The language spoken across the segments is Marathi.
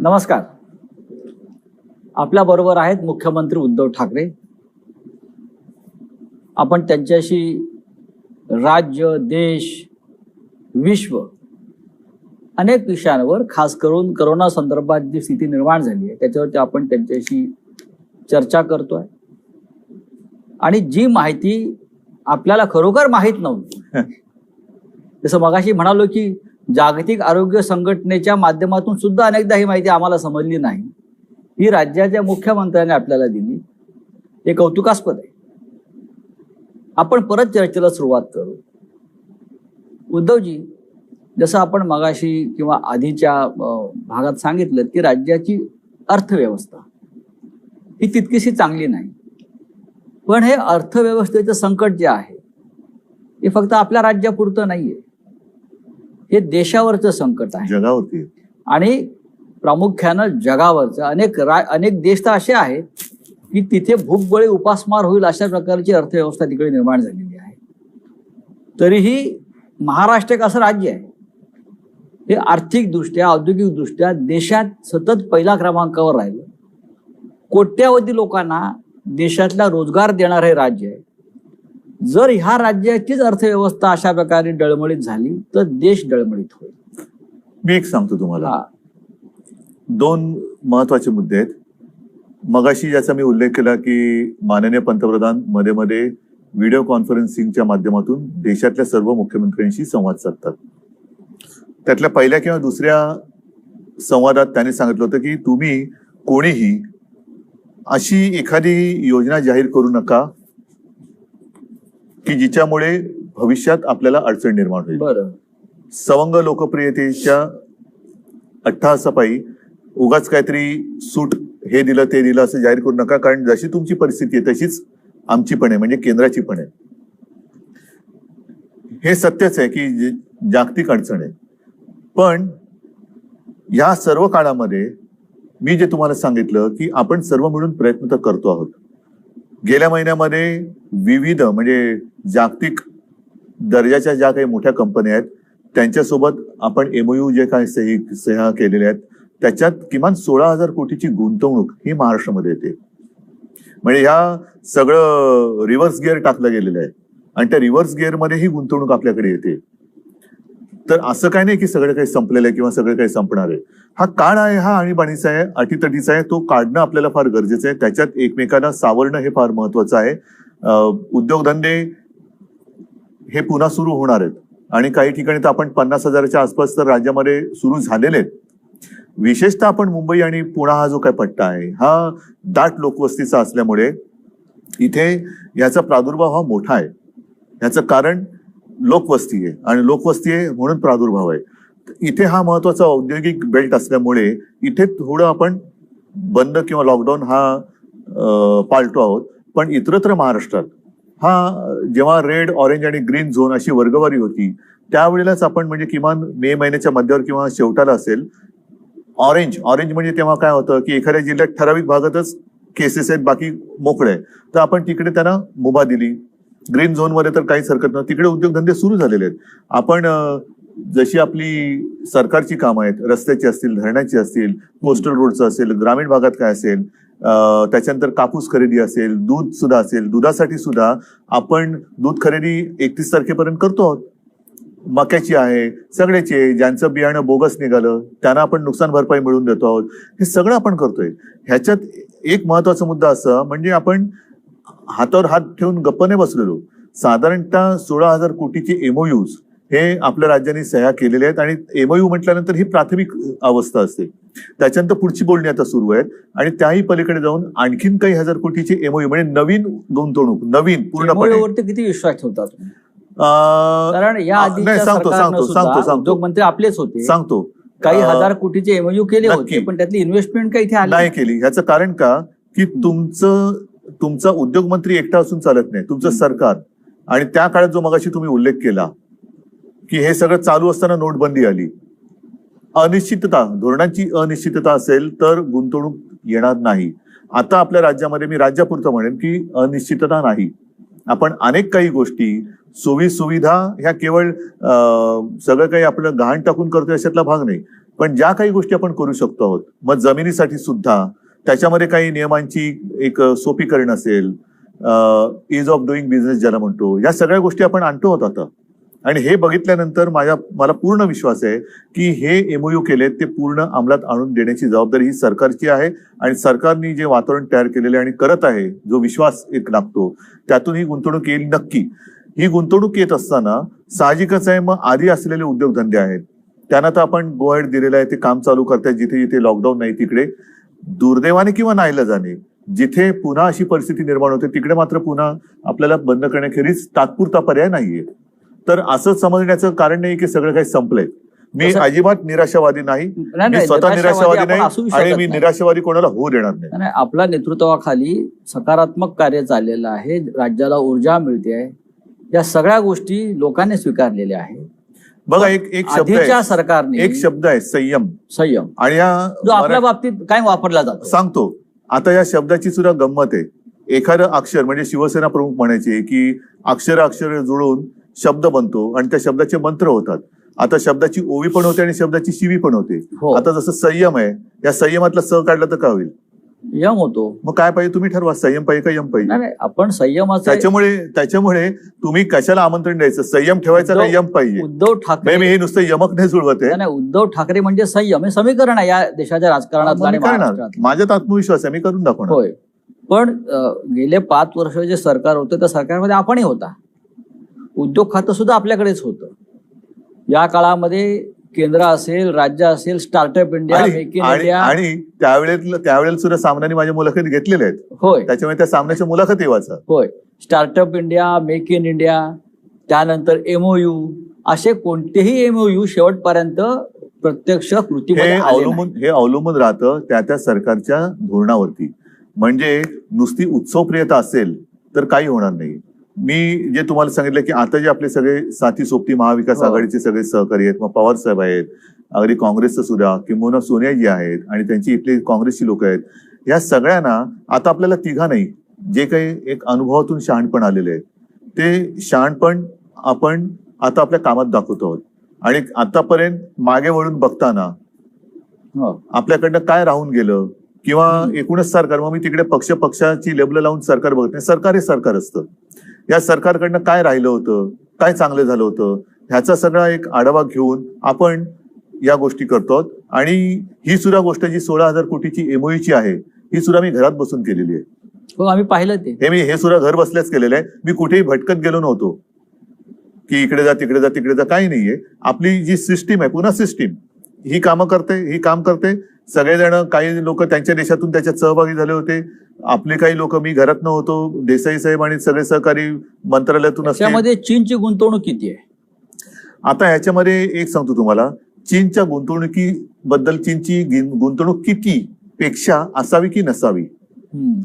नमस्कार. आपल्या बरोबर आहेत मुख्यमंत्री उद्धव ठाकरे. आपण त्यांच्याशी राज्य, देश, विश्व अनेक विषयांवर, खास करून करोना संदर्भात जी स्थिती निर्माण झाली आहे त्याच्यावरती आपण त्यांच्याशी चर्चा करतोय. आणि जी माहिती आपल्याला खरोखर माहीत नव्हती, जसं मगाशी म्हणालो की जागतिक आरोग्य संघटनेच्या माध्यमातून सुद्धा अनेकदा ही माहिती आम्हाला समजली नाही, ही राज्याच्या मुख्यमंत्र्यांनी आपल्याला दिली. हे कौतुकास्पद आहे. आपण परत चर्चेला सुरुवात करू. उद्धवजी, जसं आपण मगाशी किंवा आधीच्या भागात सांगितलं की राज्याची अर्थव्यवस्था ही तितकीशी चांगली नाही, पण हे अर्थव्यवस्थेचं संकट जे आहे हे फक्त आपल्या राज्यापुरतं नाहीये, हे देशावरचं संकट आहे, जगावरती, आणि प्रामुख्यानं जगावरचं. अनेक देश तर असे आहेत की तिथे भूकबळी उपासमार होईल अशा प्रकारची अर्थव्यवस्था तिकडे निर्माण झालेली आहे. तरीही महाराष्ट्र एक असं राज्य आहे, हे आर्थिकदृष्ट्या, औद्योगिकदृष्ट्या देशात सतत पहिल्या क्रमांकावर राहिलं. कोट्यावधी लोकांना देशातला रोजगार देणारं हे राज्य आहे. जर ह्या राज्याचीच अर्थव्यवस्था अशा प्रकारे डळमळीत झाली तर देश डळमळीत होईल. मी एक सांगतो तुम्हाला, दोन महत्वाचे मुद्दे आहेत. मगाशी ज्याचा मी उल्लेख केला की माननीय पंतप्रधान मध्ये मध्ये व्हिडिओ कॉन्फरन्सिंगच्या माध्यमातून देशातल्या सर्व मुख्यमंत्र्यांशी संवाद साधतात. त्यातल्या पहिल्या किंवा दुसऱ्या संवादात त्यांनी सांगितलं होतं की तुम्ही कोणीही अशी एखादी योजना जाहीर करू नका की जिच्यामुळे भविष्यात आपल्याला अडचण निर्माण होईल. बरं. सवंग लोकप्रियतेच्या अट्टहासापायी उगाच काहीतरी सूट हे दिलं ते दिलं असं जाहीर करू नका, कारण जशी तुमची परिस्थिती आहे तशीच आमची पण आहे, म्हणजे केंद्राची पण आहे. हे सत्यच आहे की जागतिक अडचण आहे. पण या सर्व काळामध्ये मी जे तुम्हाला सांगितलं की आपण सर्व मिळून प्रयत्न तर करतो आहोत. गेल्या महिन्यामध्ये विविध म्हणजे जागतिक दर्जाच्या ज्या काही मोठ्या कंपन्या आहेत त्यांच्यासोबत आपण MOU जे काही सह्या केलेल्या आहेत त्याच्यात किमान 16,000 कोटीची गुंतवणूक ही महाराष्ट्रामध्ये येते. म्हणजे ह्या सगळं रिव्हर्स गिअर टाकलं गेलेलं आहे आणि त्या रिव्हर्स गिअरमध्ये ही गुंतवणूक आपल्याकडे येते. तर असं काही नाही की सगळं काही संपलेलं आहे किंवा सगळं काही संपणार आहे. हा काळ आहे, हा आणीबाणीचा आहे, अटीतटीचा आहे, तो काढणं आपल्याला फार गरजेचं आहे. त्याच्यात एकमेकांना सावरणं हे फार महत्वाचं आहे. उद्योगधंदे हे पुन्हा सुरू होणार आहेत आणि काही ठिकाणी तर आपण 50,000च्या आसपास तर राज्यामध्ये सुरू झालेले आहेत. विशेषतः आपण मुंबई आणि पुणा हा जो काय पट्टा आहे हा दाट लोकवस्तीचा असल्यामुळे इथे याचा प्रादुर्भाव हा मोठा आहे. याचं कारण लोकवस्ती आहे आणि लोकवस्ती आहे म्हणून प्रादुर्भाव आहे. इथे हा महत्वाचा औद्योगिक बेल्ट असल्यामुळे इथे थोडं आपण बंद किंवा लॉकडाऊन हा पाळतो आहोत. पण इतरत्र महाराष्ट्रात हा जेव्हा रेड, ऑरेंज आणि ग्रीन झोन अशी वर्गवारी होती त्यावेळेलाच आपण म्हणजे किमान मे महिन्याच्या मध्यावर किंवा शेवटाला असेल ऑरेंज म्हणजे तेव्हा काय होतं की एखाद्या जिल्ह्यात ठराविक भागातच केसेस आहेत, बाकी मोकळे आहे, तर आपण तिकडे त्यांना मुभा दिली. ग्रीन झोन मध्ये तर काहीच हरकत नव्हती, तिकडे उद्योगधंदे सुरू झालेले आहेत. आपण जशी आपली सरकारची कामं आहेत, रस्त्याची असतील, धरणाची असतील, कोस्टल रोडचं असेल, ग्रामीण भागात काय असेल, त्याच्यानंतर कापूस खरेदी असेल, दूध सुद्धा असेल, दुधासाठी सुद्धा आपण दूध खरेदी 31 तारखेपर्यंत करतो आहोत. मक्याची आहे, सगळ्याची आहे. ज्यांचं बियाणं बोगस निघालं त्यांना आपण नुकसान भरपाई मिळवून देतो आहोत. हे सगळं आपण करतोय. ह्याच्यात एक महत्वाचा मुद्दा असा, म्हणजे आपण हातावर हात ठेवून गप्प नाही बसलेलो. साधारणतः 16,000 कोटीचे एमओयूज हे आपल्या राज्याने सह्या केलेले आहेत. आणि एमओयू म्हटल्यानंतर ही प्राथमिक अवस्था असते. त्याच्यानंतर पुढची बोलणी आता सुरू आहेत आणि त्याही पलीकडे जाऊन आणखीन काही हजार कोटीचे एमओयू म्हणजे नवीन गुंतवणूक, नवीन पूर्णपणे. वरती किती विश्वास ठेवतात? कारण या आधीच्या उद्योगमंत्री आपलेच होते. सांगतो काही हजार कोटीचे एमओयू केले होते, पण त्यातली इन्व्हेस्टमेंट काही इथे नाही केली. ह्याचं कारण का की तुमचा उद्योगमंत्री एकटा असून चालत नाही, तुमचं सरकार. आणि त्या काळात जो मगाशी तुम्ही उल्लेख केला की हे सगळं चालू असताना नोटबंदी आली. अनिश्चितता, धोरणांची अनिश्चितता असेल तर गुंतवणूक येणार नाही. आता आपल्या राज्यामध्ये, मी राज्यापुरतं म्हणेन की अनिश्चितता नाही. आपण अनेक काही गोष्टी, सुविधा ह्या केवळ सगळं काही आपलं गहाण टाकून करतोय अशातला भाग नाही. पण ज्या काही गोष्टी आपण करू शकतो आहोत, मग जमिनीसाठी सुद्धा त्याच्यामध्ये काही नियमांची एक सोपीकरण असेल, इज ऑफ डुईंग बिझनेस ज्याला म्हणतो, या सगळ्या गोष्टी आपण आणतो आहोत आता. आणि हे बघितल्यानंतर मला पूर्ण विश्वास आहे की हे एमओयू केले ते पूर्ण अंमलात आणून देण्याची जबाबदारी ही सरकारची आहे. आणि सरकारने जे वातावरण तयार केलेले आणि करत आहे, जो विश्वास एक लागतो, त्यातून ही गुंतवणूक येईल नक्की. ही गुंतवणूक येत असताना साहजिकच आहे, मग आधी असलेले उद्योगधंदे आहेत त्यांना तर आपण गो अहेड दिलेलं आहे, ते काम चालू करतायत. जिथे जिथे लॉकडाऊन नाही तिकडे दुर्दैवाने किंवा नाईलाजाने जिथे पुन्हा अशी परिस्थिती निर्माण होते तिकडे मात्र पुन्हा आपल्याला बंद करण्याखेरीज तात्पुरता पर्याय नाहीये. तर असं समजण्याचं कारण नाही की सगळं काही संपलंय. मी अजिबात निराशावादी नाही, मी स्वतः निराशावादी नाही आणि मी निराशावादी कोणाला होऊ देणार नाही. आपल्या नेतृत्वाखाली सकारात्मक कार्य चाललेलं आहे, राज्याला ऊर्जा मिळते आहे, या सगळ्या गोष्टी लोकांनी स्वीकारलेल्या आहेत. बघा, एक सरकारने एक शब्द आहे, संयम. आणि जो आपल्या बाबतीत काय वापरला जातो सांगतो. आता या शब्दाची सुद्धा गंमत आहे. एखादं अक्षर, म्हणजे शिवसेना प्रमुख म्हणायचे की अक्षर जुळून शब्द बनतो आणि त्या शब्दाचे मंत्र होतात. आता शब्दाची ओवी पण होते आणि शब्दाची शिवी पण होते. आता जसं संयम आहे, या संयमातला स काढला तर काय होईल? यम होतो. मग काय पाहिजे तुम्ही ठरवा, संयम पाहिजे का यम पाहिजे? आपण संयम. त्याच्यामुळे तुम्ही कशाला आमंत्रण द्यायचं? संयम ठेवायचा का यम पाहिजे? उद्धव ठाकरे, मी हे नुसतं यमक नाही जुळवत आहे. उद्धव ठाकरे म्हणजे संयम हे समीकरण आहे या देशाच्या राजकारणात. माझ्यात आत्मविश्वास आहे, मी करून दाखवणार. होय, पण गेले 5 वर्ष जे सरकार होतं त्या सरकारमध्ये आपणही होता. उद्योग खातं सुद्धा आपल्याकडेच होतं. या काळामध्ये केंद्र असेल, राज्य असेल, startup India, make in India, आणि त्यावेळेला सुद्धा सामन्याने माझ्या मुलाखती घेतलेल्या आहेत. होय, त्याच्यामुळे त्या सामन्याच्या मुलाखती वाचा. होय, startup India, make in India, त्यानंतर एमओयू, असे कोणतेही एमओयू शेवटपर्यंत प्रत्यक्ष कृती हे अवलंबून राहतं त्या सरकारच्या धोरणावरती. म्हणजे नुसती उत्सवप्रियता असेल तर काही होणार नाही. मी जे तुम्हाला सांगितलं की आता जे आपले सगळे साथी सोबती महाविकास आघाडीचे सगळे सहकारी आहेत, मग पवार साहेब आहेत, अगदी काँग्रेसचं सुद्धा, किंबहुना सोनियाजी आहेत आणि त्यांची इथली काँग्रेसची लोक आहेत, या सगळ्यांना आता आपल्याला तिघा नाही, जे काही एक अनुभवातून शहाणपण आलेले आहे ते शहाणपण आपण आता आपल्या कामात दाखवतो आहोत. आणि आतापर्यंत मागे वळून बघताना आपल्याकडनं काय राहून गेलं किंवा एकूणच सरकार, मग मी तिकडे पक्षाची लेबल लावून सरकार बघत नाही. सरकार हे सरकार असतं. या सरकारकडनं काय राहिलं होतं, काय चांगलं झालं होतं, ह्याचा सगळा एक आढावा घेऊन आपण या गोष्टी करतो. आणि ही सुद्धा गोष्ट जी 16,000 कोटीची एमओयूची आहे, ही सुद्धा मी घरात बसून केलेली आहे. हो, आम्ही पाहिलं ते. हे सुद्धा घर बसल्याच केलेलं आहे. मी कुठेही भटकत गेलो नव्हतो की इकडे जा तिकडे जा तिकडे जा, काही नाहीये. आपली जी सिस्टीम आहे, पुन्हा सिस्टीम ही काम करते. सगळेजण, काही लोक त्यांच्या देशातून त्याच्यात सहभागी झाले होते. आपले काही लोक, मी घरात नव्हतो, देसाई साहेब आणि सगळे सहकारी मंत्रालयातून असते. त्यामध्ये चीनची गुंतवणूक किती आहे? आता ह्याच्यामध्ये एक सांगतो तुम्हाला, चीनच्या गुंतवणुकीबद्दल, चीनची गुंतवणूक किती पेक्षा असावी की नसावी,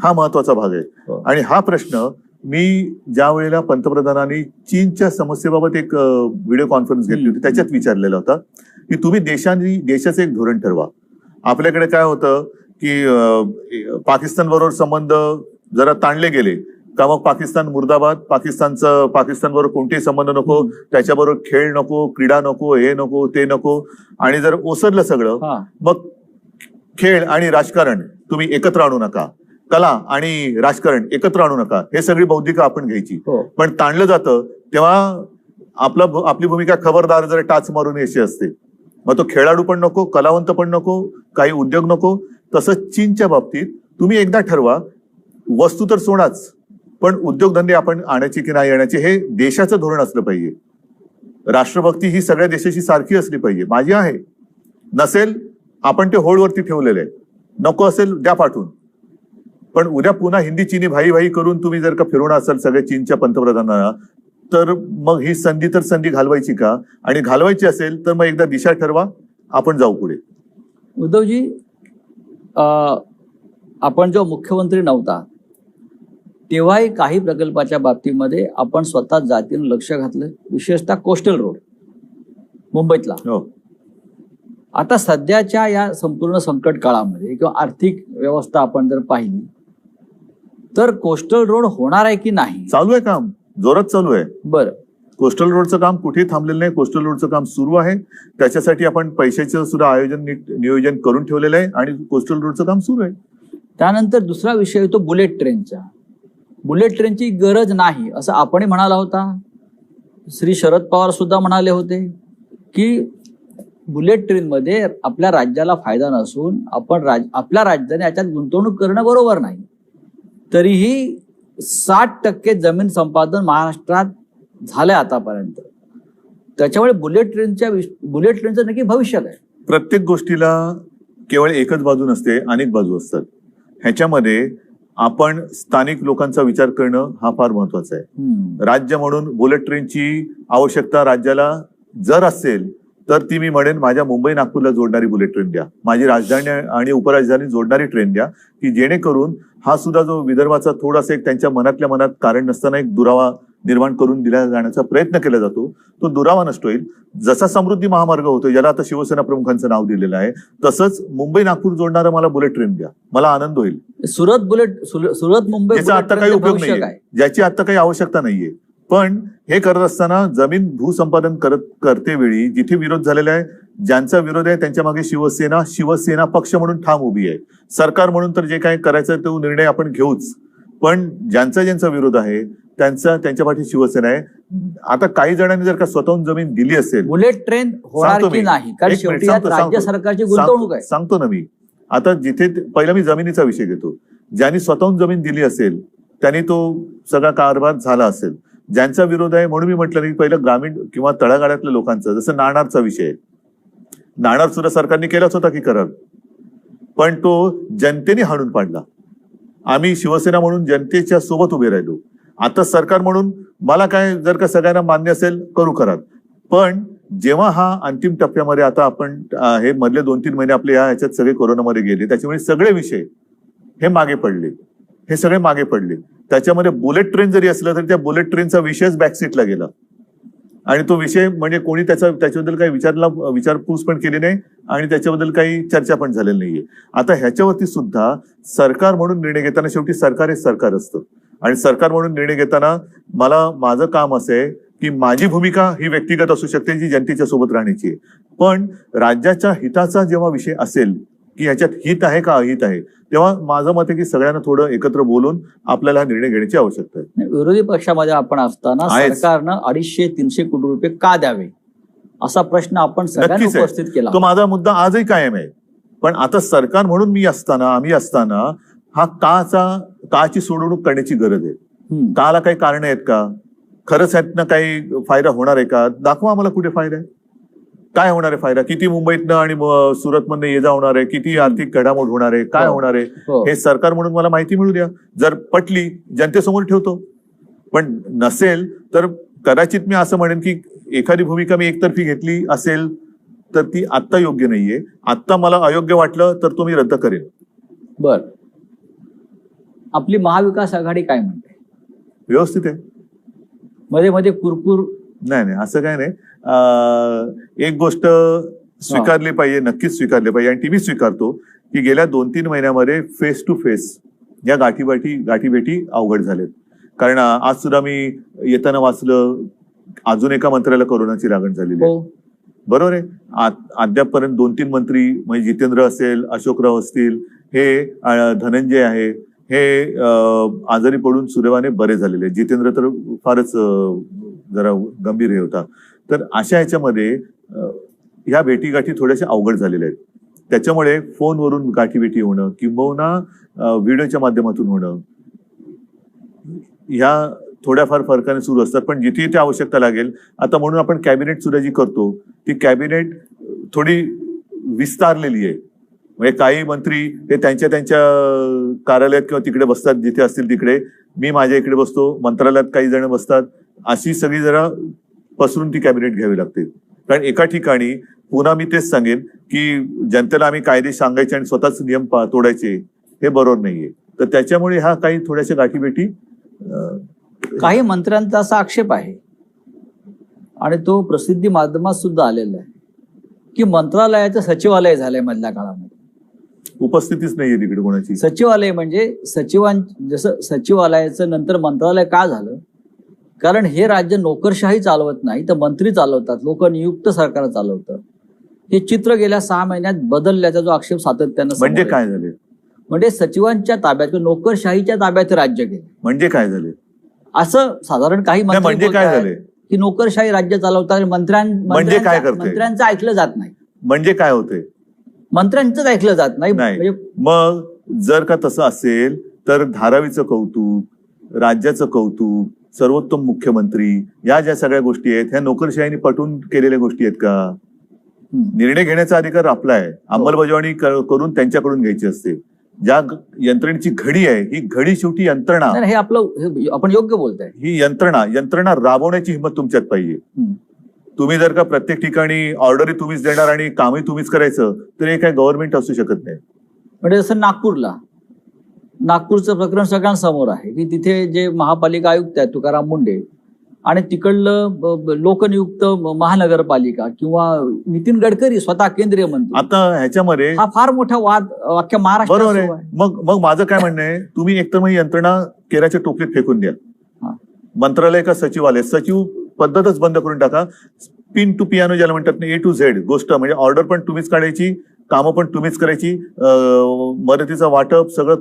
हा महत्वाचा भाग आहे. आणि हा प्रश्न मी ज्या वेळेला पंतप्रधानांनी चीनच्या समस्येबाबत एक व्हिडिओ कॉन्फरन्स घेतली होती त्याच्यात विचारलेला होता की तुम्ही देशाचं एक धोरण ठरवा. आपल्याकडे काय होतं की पाकिस्तान बरोबर संबंध जरा ताणले गेले का मग पाकिस्तान मुर्दाबाद, पाकिस्तानबरोबर कोणतेही संबंध नको, त्याच्याबरोबर खेळ नको, क्रीडा नको, हे नको, ते नको. आणि जर ओसरलं सगळं, हा. मग खेळ आणि राजकारण तुम्ही एकत्र आणू नका, कला आणि राजकारण एकत्र आणू नका, हे सगळी बौद्धिक आपण घ्यायची. हो. पण ताणलं जातं तेव्हा आपली भूमिका खबरदार जर टाच मारून यायची असते. मग तो खेळाडू पण नको, कलावंत पण नको, काही उद्योग नको. तसंच चीनच्या बाबतीत तुम्ही एकदा ठरवा, वस्तू तर सोडाच, पण उद्योगधंदे आपण आणायचे की नाही आणायचे हे देशाचं धोरण असलं पाहिजे. राष्ट्रभक्ती ही सगळ्या देशाची सारखी असली पाहिजे. माझी आहे, नसेल आपण ते होल्डवरती ठेवलेलं आहे, नको असेल द्या पाठवून. पण उद्या पुन्हा हिंदी चीनी भाई भाई करून तुम्ही जर का फिरवणार असाल सगळ्या चीनच्या पंतप्रधानांना, तर मग ही संधी तर संधी घालवायची का? आणि घालवायची असेल तर मग एकदा दिशा ठरवा, आपण जाऊ पुढे. उद्धवजी, आपण जेव्हा मुख्यमंत्री नव्हता तेव्हाही काही प्रकल्पाच्या बाबतीमध्ये आपण स्वतः जातीनं लक्ष घातलं, विशेषतः कोस्टल रोड मुंबईतला. हो. आता सध्याच्या या संपूर्ण संकट काळामध्ये किंवा आर्थिक व्यवस्था आपण जर पाहिली तर कोस्टल रोड होणार आहे की नाही? चालू आहे काम, जोरात चालू आहे. बरं. कोस्टल रोडचं काम कुठेही थांबलेलं नाही. कोस्टल रोडचं काम सुरू आहे. त्याच्यासाठी आपण पैशाचं सुद्धा आयोजन नियोजन करून ठेवलेलं आहे आणि कोस्टल रोडचं काम सुरू आहे. त्यानंतर दुसरा विषय येतो बुलेट ट्रेनचा. बुलेट ट्रेनची गरज नाही असं आपणही म्हणाला होता. श्री शरद पवार सुद्धा म्हणाले होते की बुलेट ट्रेनमध्ये आपल्या राज्याला फायदा नसून आपल्या राज्याने याच्यात गुंतवणूक करणं बरोबर नाही. तरीही 60% जमीन संपादन महाराष्ट्रात झालंय आतापर्यंत. त्याच्यामुळे बुलेट ट्रेनचं नक्की भविष्य आहे. प्रत्येक गोष्टीला केवळ एकच बाजू नसते, अनेक बाजू असतात. ह्याच्यामध्ये आपण स्थानिक लोकांचा विचार करणं हा फार महत्वाचा आहे. राज्य म्हणून बुलेट ट्रेनची आवश्यकता राज्याला जर असेल तर ती मी म्हणेन माझ्या मुंबई नागपूरला जोडणारी बुलेट ट्रेन द्या, माझी राजधानी आणि उपराजधानी जोडणारी ट्रेन द्या, की जेणेकरून हा सुद्धा जो विदर्भाचा थोडासा एक त्यांच्या मनातल्या मनात कारण नसताना एक दुरावा निर्माण करून दिला जाण्याचा प्रयत्न केला जातो, तो दुरावा नष्ट होईल. जसा समृद्धी महामार्ग होतो, ज्याला आता शिवसेना प्रमुखांचं नाव दिलेलं आहे, तसंच मुंबई नागपूर जोडणारं मला बुलेट ट्रेन द्या, मला आनंद होईल. सुरत मुंबई याचा आता काही उपयोग नाहीये, ज्याची आता काही आवश्यकता नाहीये. पण हे करत असताना जमीन भूसंपादन करते वेळी जिथे विरोध झालेला आहे, ज्यांचा विरोध आहे त्यांच्या मागे शिवसेना पक्ष म्हणून ठाम उभी आहे. सरकार म्हणून तर जे काही करायचं तो निर्णय आपण घेऊच, पण ज्यांचा विरोध आहे त्यांच्या पाठी शिवसेना आहे. आता काही जणांनी जर का स्वतःहून जमीन दिली असेल, बुलेट ट्रेन होणार की नाही, कारण शेवटी राज्य सरकारची गुंतवणूक आहे. सांगतो ना मी. आता जिथे पहिला मी जमिनीचा विषय घेतो, ज्यांनी स्वतःहून जमीन दिली असेल त्यांनी तो सगळा कारभार झाला असेल. ज्यांचा विरोध आहे म्हणून मी म्हटलं की पहिलं ग्रामीण किंवा तळागाळातल्या लोकांचं, जसं नाणारचा विषय आहे, नाणार सुद्धा सरकारने केलाच होता की करार, पण तो जनतेने हाणून पाडला. आम्ही शिवसेना म्हणून जनतेच्या सोबत उभे राहिलो. आता सरकार म्हणून मला काय जर का सगळ्यांना मान्य असेल करू करार, पण जेव्हा हा अंतिम टप्प्यामध्ये आता आपण हे मधले 2-3 महिने आपले ह्याच्यात सगळे कोरोनामध्ये गेले, त्याच्यामुळे सगळे विषय हे मागे पडले. त्याच्यामध्ये बुलेट ट्रेन जरी असलं तरी त्या बुलेट ट्रेनचा विषयच बॅकसीटला गेला आणि तो विषय म्हणजे कोणी त्याच्याबद्दल काही विचारपूस पण केली नाही आणि त्याच्याबद्दल काही चर्चा पण झालेली नाहीये. आता ह्याच्यावरती सुद्धा सरकार म्हणून निर्णय घेताना शेवटी सरकार हे सरकार असतं आणि सरकार म्हणून निर्णय घेताना माझं काम असं आहे की माझी भूमिका ही व्यक्तिगत असू शकते जी जनतेच्या सोबत राहण्याची आहे, पण राज्याच्या हिताचा जेव्हा विषय असेल की ह्याच्यात हित आहे का अहित आहे, तेव्हा माझं मत आहे की सगळ्यांना थोडं एकत्र बोलून आपल्याला निर्णय घेण्याची आवश्यकता आहे. विरोधी पक्षामध्ये आपण असताना सरकारनं 250-300 कोटी रुपये का द्यावे असा प्रश्न आपण सगळ्यांनी उपस्थित केला. तो माझा मुद्दा आजही कायम आहे. पण आता सरकार म्हणून आम्ही असताना हा काची सोडवणूक करण्याची गरज आहे. काला काही कारण आहेत का? खरंच ह्यातनं काही फायदा होणार आहे का? दाखवा आम्हाला कुठे फायदा आहे, काय होणार आहे फायदा, किती मुंबईतनं आणि सुरतमधनं ये जा होणार आहे, किती आर्थिक घडामोड होणार आहे, काय होणार आहे, हे सरकार म्हणून मला माहिती मिळू द्या. जर पटली जनतेसमोर ठेवतो, पण नसेल तर कदाचित मी असं म्हणेन की एखादी भूमिका मी एकतर्फी घेतली असेल तर ती आत्ता योग्य नाहीये. आत्ता मला अयोग्य वाटलं तर तो मी रद्द करेन. बर, आपली महाविकास आघाडी काय म्हणते? व्यवस्थित आहे. मध्ये मध्ये कुरकुर नाही असं काय नाही. एक गोष्ट स्वीकारली पाहिजे, नक्कीच स्वीकारली पाहिजे आणि ती मी स्वीकारतो की गेल्या 2-3 महिन्यामध्ये फेस टू फेस या गाठीभेटी अवघड झालेत कारण आज सुद्धा मी येताना वाचलं, अजून एका मंत्र्याला कोरोनाची लागण झालेली आहे. हो. बरोबर आहे. अद्यापपर्यंत 2-3 मंत्री म्हणजे जितेंद्र असेल, अशोकराव असतील, हे धनंजय आहे, हे आजारी पडून सुदैवाने बरे झालेले आहेत. जितेंद्र तर फारच जरा गंभीर हे होता. तर अशा ह्याच्यामध्ये ह्या भेटीगाठी थोड्याशा अवघड झालेल्या आहेत. त्याच्यामुळे फोनवरून गाठीभेटी होणं किंबहुना व्हिडिओच्या माध्यमातून होणं ह्या थोड्याफार फरकाने सुरू असतात. पण जिथे जिथे आवश्यकता लागेल, आता म्हणून आपण कॅबिनेट सुद्धा जी करतो ती कॅबिनेट थोडी विस्तारलेली आहे. म्हणजे काही मंत्री हे त्यांच्या कार्यालयात किंवा तिकडे बसतात, जिथे असतील तिकडे. मी माझ्या इकडे बसतो, मंत्रालयात काही जण बसतात. अशी सगळी जरा पसरून ती कॅबिनेट घ्यावी लागते. कारण एका ठिकाणी पुन्हा मी तेच सांगेन की जनतेला आम्ही कायदे सांगायचे आणि स्वतःच नियम तोडायचे, हे बरोबर नाहीये. तर त्याच्यामुळे ह्या काही थोड्याशा गाठीभेटी. काही मंत्र्यांचा असा आक्षेप आहे आणि तो प्रसिद्धी माध्यमात सुद्धा आलेला आहे की मंत्रालयाचं सचिवालय झालंय मधल्या काळामध्ये. उपस्थितीच नाहीये तिकडे कोणाची. सचिवालय म्हणजे जसं सचिवालयाचं नंतर मंत्रालय का झालं, कारण हे राज्य नोकरशाही चालवत नाही तर मंत्री चालवतात, लोक नियुक्त सरकार चालवतं. हे चित्र गेल्या 6 महिन्यात बदलल्याचा जो आक्षेप सातत्यानं म्हणजे काय झाले, म्हणजे सचिवांच्या ताब्यात किंवा नोकरशाहीच्या ताब्यात राज्य गेले. म्हणजे काय झाले असं साधारण काही मंत्री म्हणजे काय झाले की नोकरशाही राज्य चालवतात, म्हणजे काय करते, मंत्र्यांचं ऐकलं जात नाही. म्हणजे काय होते, मंत्र्यांचंच ऐकलं जात नाही. म्हणजे मग जर का तसं असेल तर धारावीचं कौतुक, राज्याचं कौतुक, सर्वोत्तम मुख्यमंत्री, या ज्या सगळ्या गोष्टी आहेत ह्या नोकरशाहीने पटवून केलेल्या गोष्टी आहेत का? निर्णय घेण्याचा अधिकार आपला आहे, अंमलबजावणी करून त्यांच्याकडून घ्यायची असते. ज्या यंत्रणेची घडी आहे ही घडी शेवटी यंत्रणा, हे आपलं आपण योग्य बोलताय, ही यंत्रणा राबवण्याची हिंमत तुमच्यात पाहिजे. तुम्ही जर का प्रत्येक ठिकाणी ऑर्डरी तुम्हीच देणार आणि कामही तुम्हीच करायचं तर हे काय गव्हर्नमेंट असू शकत नाही. म्हणजे जसं नागपूरचं प्रकरण सगळ्यांसमोर आहे की तिथे जे महापालिका आयुक्त आहेत तुकाराम मुंडे आणि तिकडलं लोकनियुक्त महानगरपालिका किंवा नितीन गडकरी स्वतः केंद्रीय मंत्री, आता ह्याच्यामध्ये हा फार मोठा वाद अख्ख्या महाराष्ट्रात बरोबर आहे. मग माझं काय म्हणणं आहे, तुम्ही एकतर मग यंत्रणा केराच्या टोपलीत फेकून द्या. मंत्रालय का सचिवालय, सचिव पद्धतच बंद करून टाका. पिन टू पियानो ज्याला म्हणतात ना, A to Z गोष्ट, म्हणजे ऑर्डर पण तुम्हीच काढायची, कामं पण तुम्हीच करायची, मदतीचं वाटप सगळं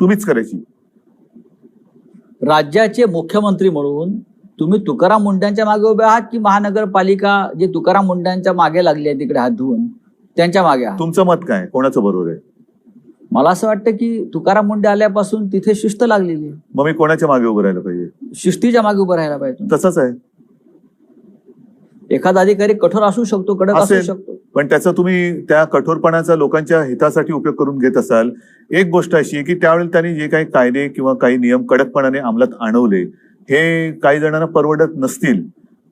तुम्हीच करायची. राज्याचे मुख्यमंत्री म्हणून तुम्ही तुकाराम मुंड्यांच्या मागे उभे आहात की महानगरपालिका जे तुकाराम मुंड्यांच्या मागे लागली आहे तिकडे हात धुवून त्यांच्या मागे आहात? तुमचं मत काय, कोणाचं बरोबर आहे? मला असं वाटतं की तुकाराम मुंडे आल्यापासून तिथे शिस्त लागलेली आहे. मग मी कोणाच्या मागे उभं राहायला पाहिजे? शिस्तीच्या मागे उभं राहायला पाहिजे. तसंच आहे. एखादा अधिकारी कठोर असू शकतो, कडक असू शकतो, पण त्याचा तुम्ही त्या कठोरपणाचा लोकांच्या हितासाठी उपयोग करून घेत असाल. एक गोष्ट अशी आहे की त्यावेळेला त्यांनी जे काही कायदे किंवा काही नियम कडकपणाने अंमलात आणवले हे काही जणांना परवडत नसतील.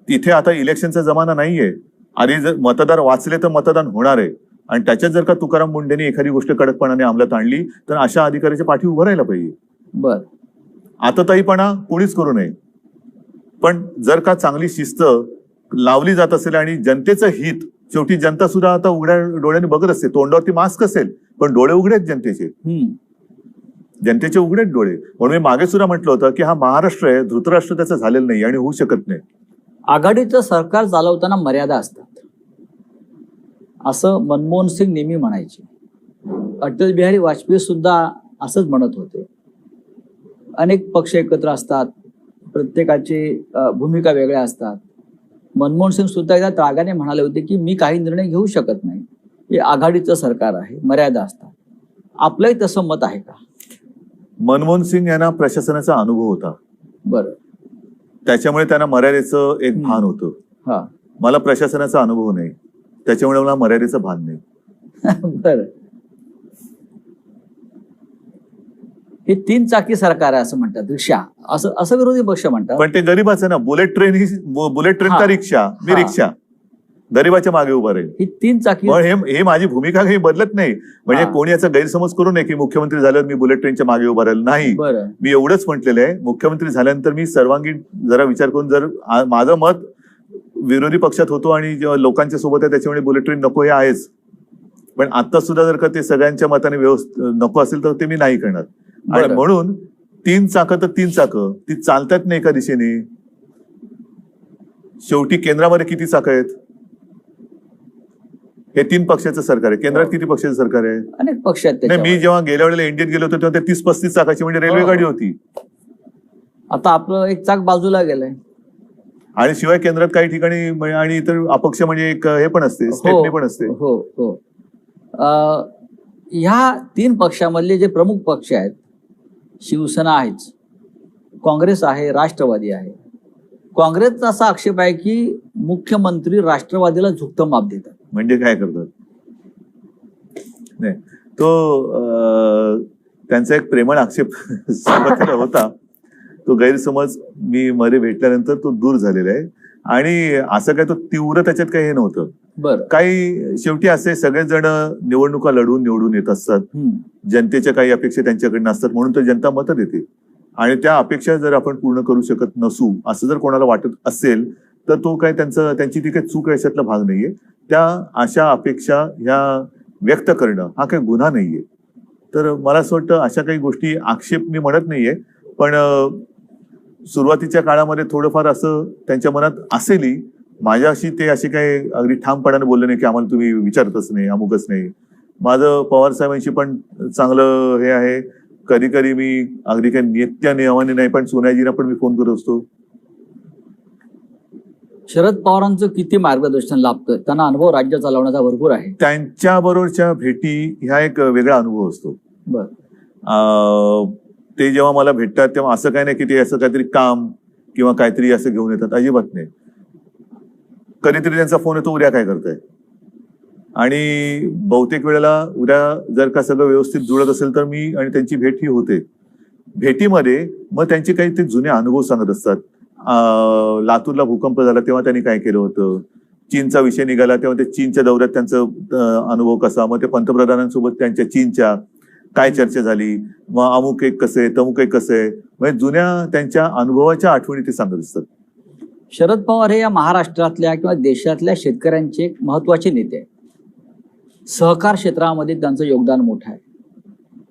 तिथे आता इलेक्शनचा जमाना नाहीये. आधी जर मतदार वाचले तर मतदान होणार आहे आणि त्याच्यात जर का तुकाराम मुंडेंनी एखादी गोष्ट कडकपणाने अंमलात आणली तर अशा अधिकाऱ्याच्या पाठी उभं राहायला पाहिजे. बर, आताताईपणा कोणीच करू नये. पण जर का चांगली शिस्त लावली जात असेल आणि जनतेचं हित, शेवटी जनता सुद्धा आता उघड्या डोळ्याने बघत असते. तोंडावरती मास्क असेल पण डोळे उघडे आहेत जनतेचे उघडेत डोळे. म्हणून मी मागे सुद्धा म्हटलं होतं की हा महाराष्ट्र आहे, धृतराष्ट्र त्याचं झालेलं नाही आणि होऊ शकत नाही. आघाडीचं सरकार चालवताना मर्यादा असतात असं मनमोहन सिंग नेहमी म्हणायचे. अटल बिहारी वाजपेयी सुद्धा असंच म्हणत होते. अनेक पक्ष एकत्र असतात, प्रत्येकाची भूमिका वेगळ्या असतात. मनमोहन सिंग सुद्धा एकदा त्रागाने म्हणाले होते की मी काही निर्णय घेऊ शकत नाही, हे आघाडीचं सरकार आहे, मर्यादा असतात. आपलंही तसं मत आहे का? मनमोहन सिंग यांना प्रशासनाचा अनुभव होता. बरं, त्याच्यामुळे त्यांना मर्यादेचं एक भान होतं. मला प्रशासनाचा अनुभव नाही, त्याच्यामुळे मला मर्यादेचं भान नाही. बरं, हे 3 चाकी सरकार आहे असं म्हणतात, रिक्षा असं विरोधी पक्ष म्हणतात. पण ते गरीबाचं ना. बुलेट ट्रेन का रिक्षा, मी रिक्षा गरीबाच्या मागे उभा राहील. ही 3 चाकी, हे माझी भूमिका काही बदलत नाही. म्हणजे कोणी याचा गैरसमज करू नये की मुख्यमंत्री झाल्यावर मी बुलेट ट्रेनच्या मागे उभा राहील. नाही, मी एवढंच म्हटलेलं आहे, मुख्यमंत्री झाल्यानंतर मी सर्वांगीण जरा विचार करून, जर माझं मत विरोधी पक्षात होतो आणि जेव्हा लोकांच्या सोबत आहे त्याच्यामुळे बुलेट ट्रेन नको हे आहेच. पण आता सुद्धा जर का ते सगळ्यांच्या मताने नको असेल तर ते मी नाही करणार. आणि म्हणून तीन चाकं तर तीन चाकं, ती चालतात नाही एका दिशेने. शेवटी केंद्रामध्ये किती चाकं आहेत? हे 3 पक्षाचं सरकार आहे. केंद्रात किती पक्षाचं सरकार आहे? अनेक पक्ष आहेत नाही, मी त्याच्यावर. जेव्हा गेल्या वेळेला इंडियन गेलो होतो तेव्हा ते 30-35 चाकाची म्हणजे रेल्वे गाडी होती. आता आपलं एक चाक बाजूला गेलंय. आणि शिवाय केंद्रात काही ठिकाणी आणि इतर अपक्ष म्हणजे एक हे पण असते, स्टेपनी पण असते. हो हो. ह्या 3 पक्षामधले जे प्रमुख पक्ष आहेत, शिवसेना आहेच, काँग्रेस आहे, राष्ट्रवादी आहे. काँग्रेसचा असा आक्षेप आहे की मुख्यमंत्री राष्ट्रवादीला झुकतं माप देतात. म्हणजे काय करतात? नाही, त्यांचा एक प्रेमळ आक्षेप सुरुवातीला होता. तो गैरसमज मी मध्ये भेटल्यानंतर तो दूर झालेला आहे. आणि असं काय तो तीव्र त्याच्यात काही हे नव्हतं. बरं. काही शेवटी असे सगळेच जण निवडणुका लढवून निवडून येत असतात. जनतेच्या काही अपेक्षा त्यांच्याकडनं असतात, म्हणून तर जनता मतं देते. आणि त्या अपेक्षा जर आपण पूर्ण करू शकत नसू असं जर कोणाला वाटत असेल तर तो काय त्यांची ती काही चूक याच्यातला भाग नाहीये. त्या अशा अपेक्षा ह्या व्यक्त करणं हा काही गुन्हा नाहीये. तर मला असं वाटतं अशा काही गोष्टी आक्षेप मी म्हणत नाहीये, पण सुरुवातीच्या काळामध्ये थोडंफार असं त्यांच्या मनात असेलही. माझ्याशी ते असे काही अगदी ठामपणाने बोलले नाही की आम्हाला तुम्ही विचारतच नाही, अमुकच नाही. माझं पवार साहेबांशी पण चांगलं हे आहे. कधी कधी मी अगदी काही नित्य नियमाने नाही, पण सोनियाजींना पण मी फोन करत असतो. शरद पवारांचं किती मार्गदर्शन लाभतं? त्यांना अनुभव राज्य चालवण्याचा भरपूर आहे. त्यांच्या बरोबरच्या भेटी ह्या एक वेगळा अनुभव असतो. ते जेव्हा मला भेटतात तेव्हा असं काही नाही की ते असं काहीतरी काम किंवा काहीतरी असं घेऊन येतात, अजिबात नाही. कधीतरी त्यांचा फोन येतो, उद्या काय करताय? आणि बहुतेक वेळेला उद्या जर का सगळं व्यवस्थित जुळत असेल तर मी आणि त्यांची भेट ही होते. भेटीमध्ये मग त्यांचे काही ते जुने अनुभव सांगत असतात. लातूरला भूकंप झाला तेव्हा त्यांनी काय केलं होतं, चीनचा विषय निघाला तेव्हा ते चीनच्या दौऱ्यात त्यांचा अनुभव कसा, मग ते पंतप्रधानांसोबत त्यांच्या चीनच्या काय चर्चा झाली, मग अमुक एक कसं आहे, तमुक एक कसं आहे, म्हणजे जुन्या त्यांच्या अनुभवाच्या आठवणी ते सांगत असतात. शरद पवार हे या महाराष्ट्रातल्या किंवा देशातल्या शेतकऱ्यांचे एक महत्वाचे नेते आहेत. सहकार क्षेत्रामध्ये त्यांचं योगदान मोठं आहे.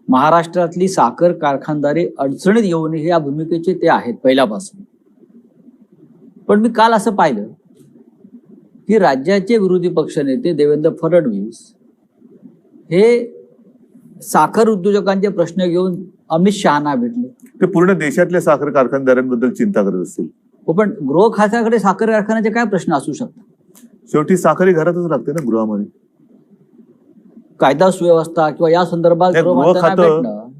महाराष्ट्रातली साखर कारखानदारी अडचणीत येऊ नये या भूमिकेचे ते आहेत पहिल्यापासून. पण मी काल असं पाहिलं की राज्याचे विरोधी पक्षनेते देवेंद्र फडणवीस हे साखर उद्योजकांचे प्रश्न घेऊन अमित शहाना भेटले. ते पूर्ण देशातल्या साखर कारखानदारांबद्दल चिंता करत असतील. पण गृह खात्याकडे साखर कारखान्याचे काय प्रश्न असू शकतात? शेवटी साखर ही घरातच लागते ना, गृहामध्ये. कायदा सुव्यवस्था किंवा या संदर्भात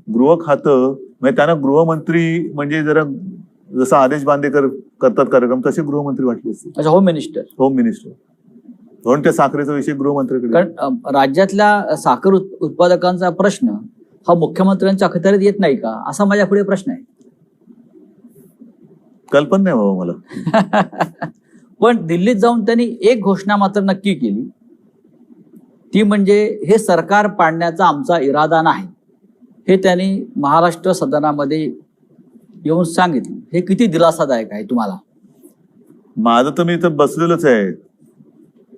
गृह खातं म्हणजे त्यांना गृहमंत्री म्हणजे जरा जसा आदेश बांदेकर करतात कार्यक्रम तसे गृहमंत्री वाटले असते. अच्छा, होम मिनिस्टर. म्हणून त्या साखरेचा विषय गृहमंत्र्याकडे. कारण राज्यातल्या साखर उत्पादकांचा प्रश्न हा मुख्यमंत्र्यांच्या अखत्यारीत येत नाही का, असा माझ्या पुढे प्रश्न आहे. कल्पना नाही बाबा मला. पण दिल्लीत जाऊन त्यांनी एक घोषणा मात्र नक्की केली, ती म्हणजे हे सरकार पाडण्याचा आमचा इरादा नाही. हे त्यांनी महाराष्ट्र सदनामध्ये येऊन सांगितलं. हे किती दिलासादायक आहे तुम्हाला? माझं तर मी इथं बसलेलोच आहे.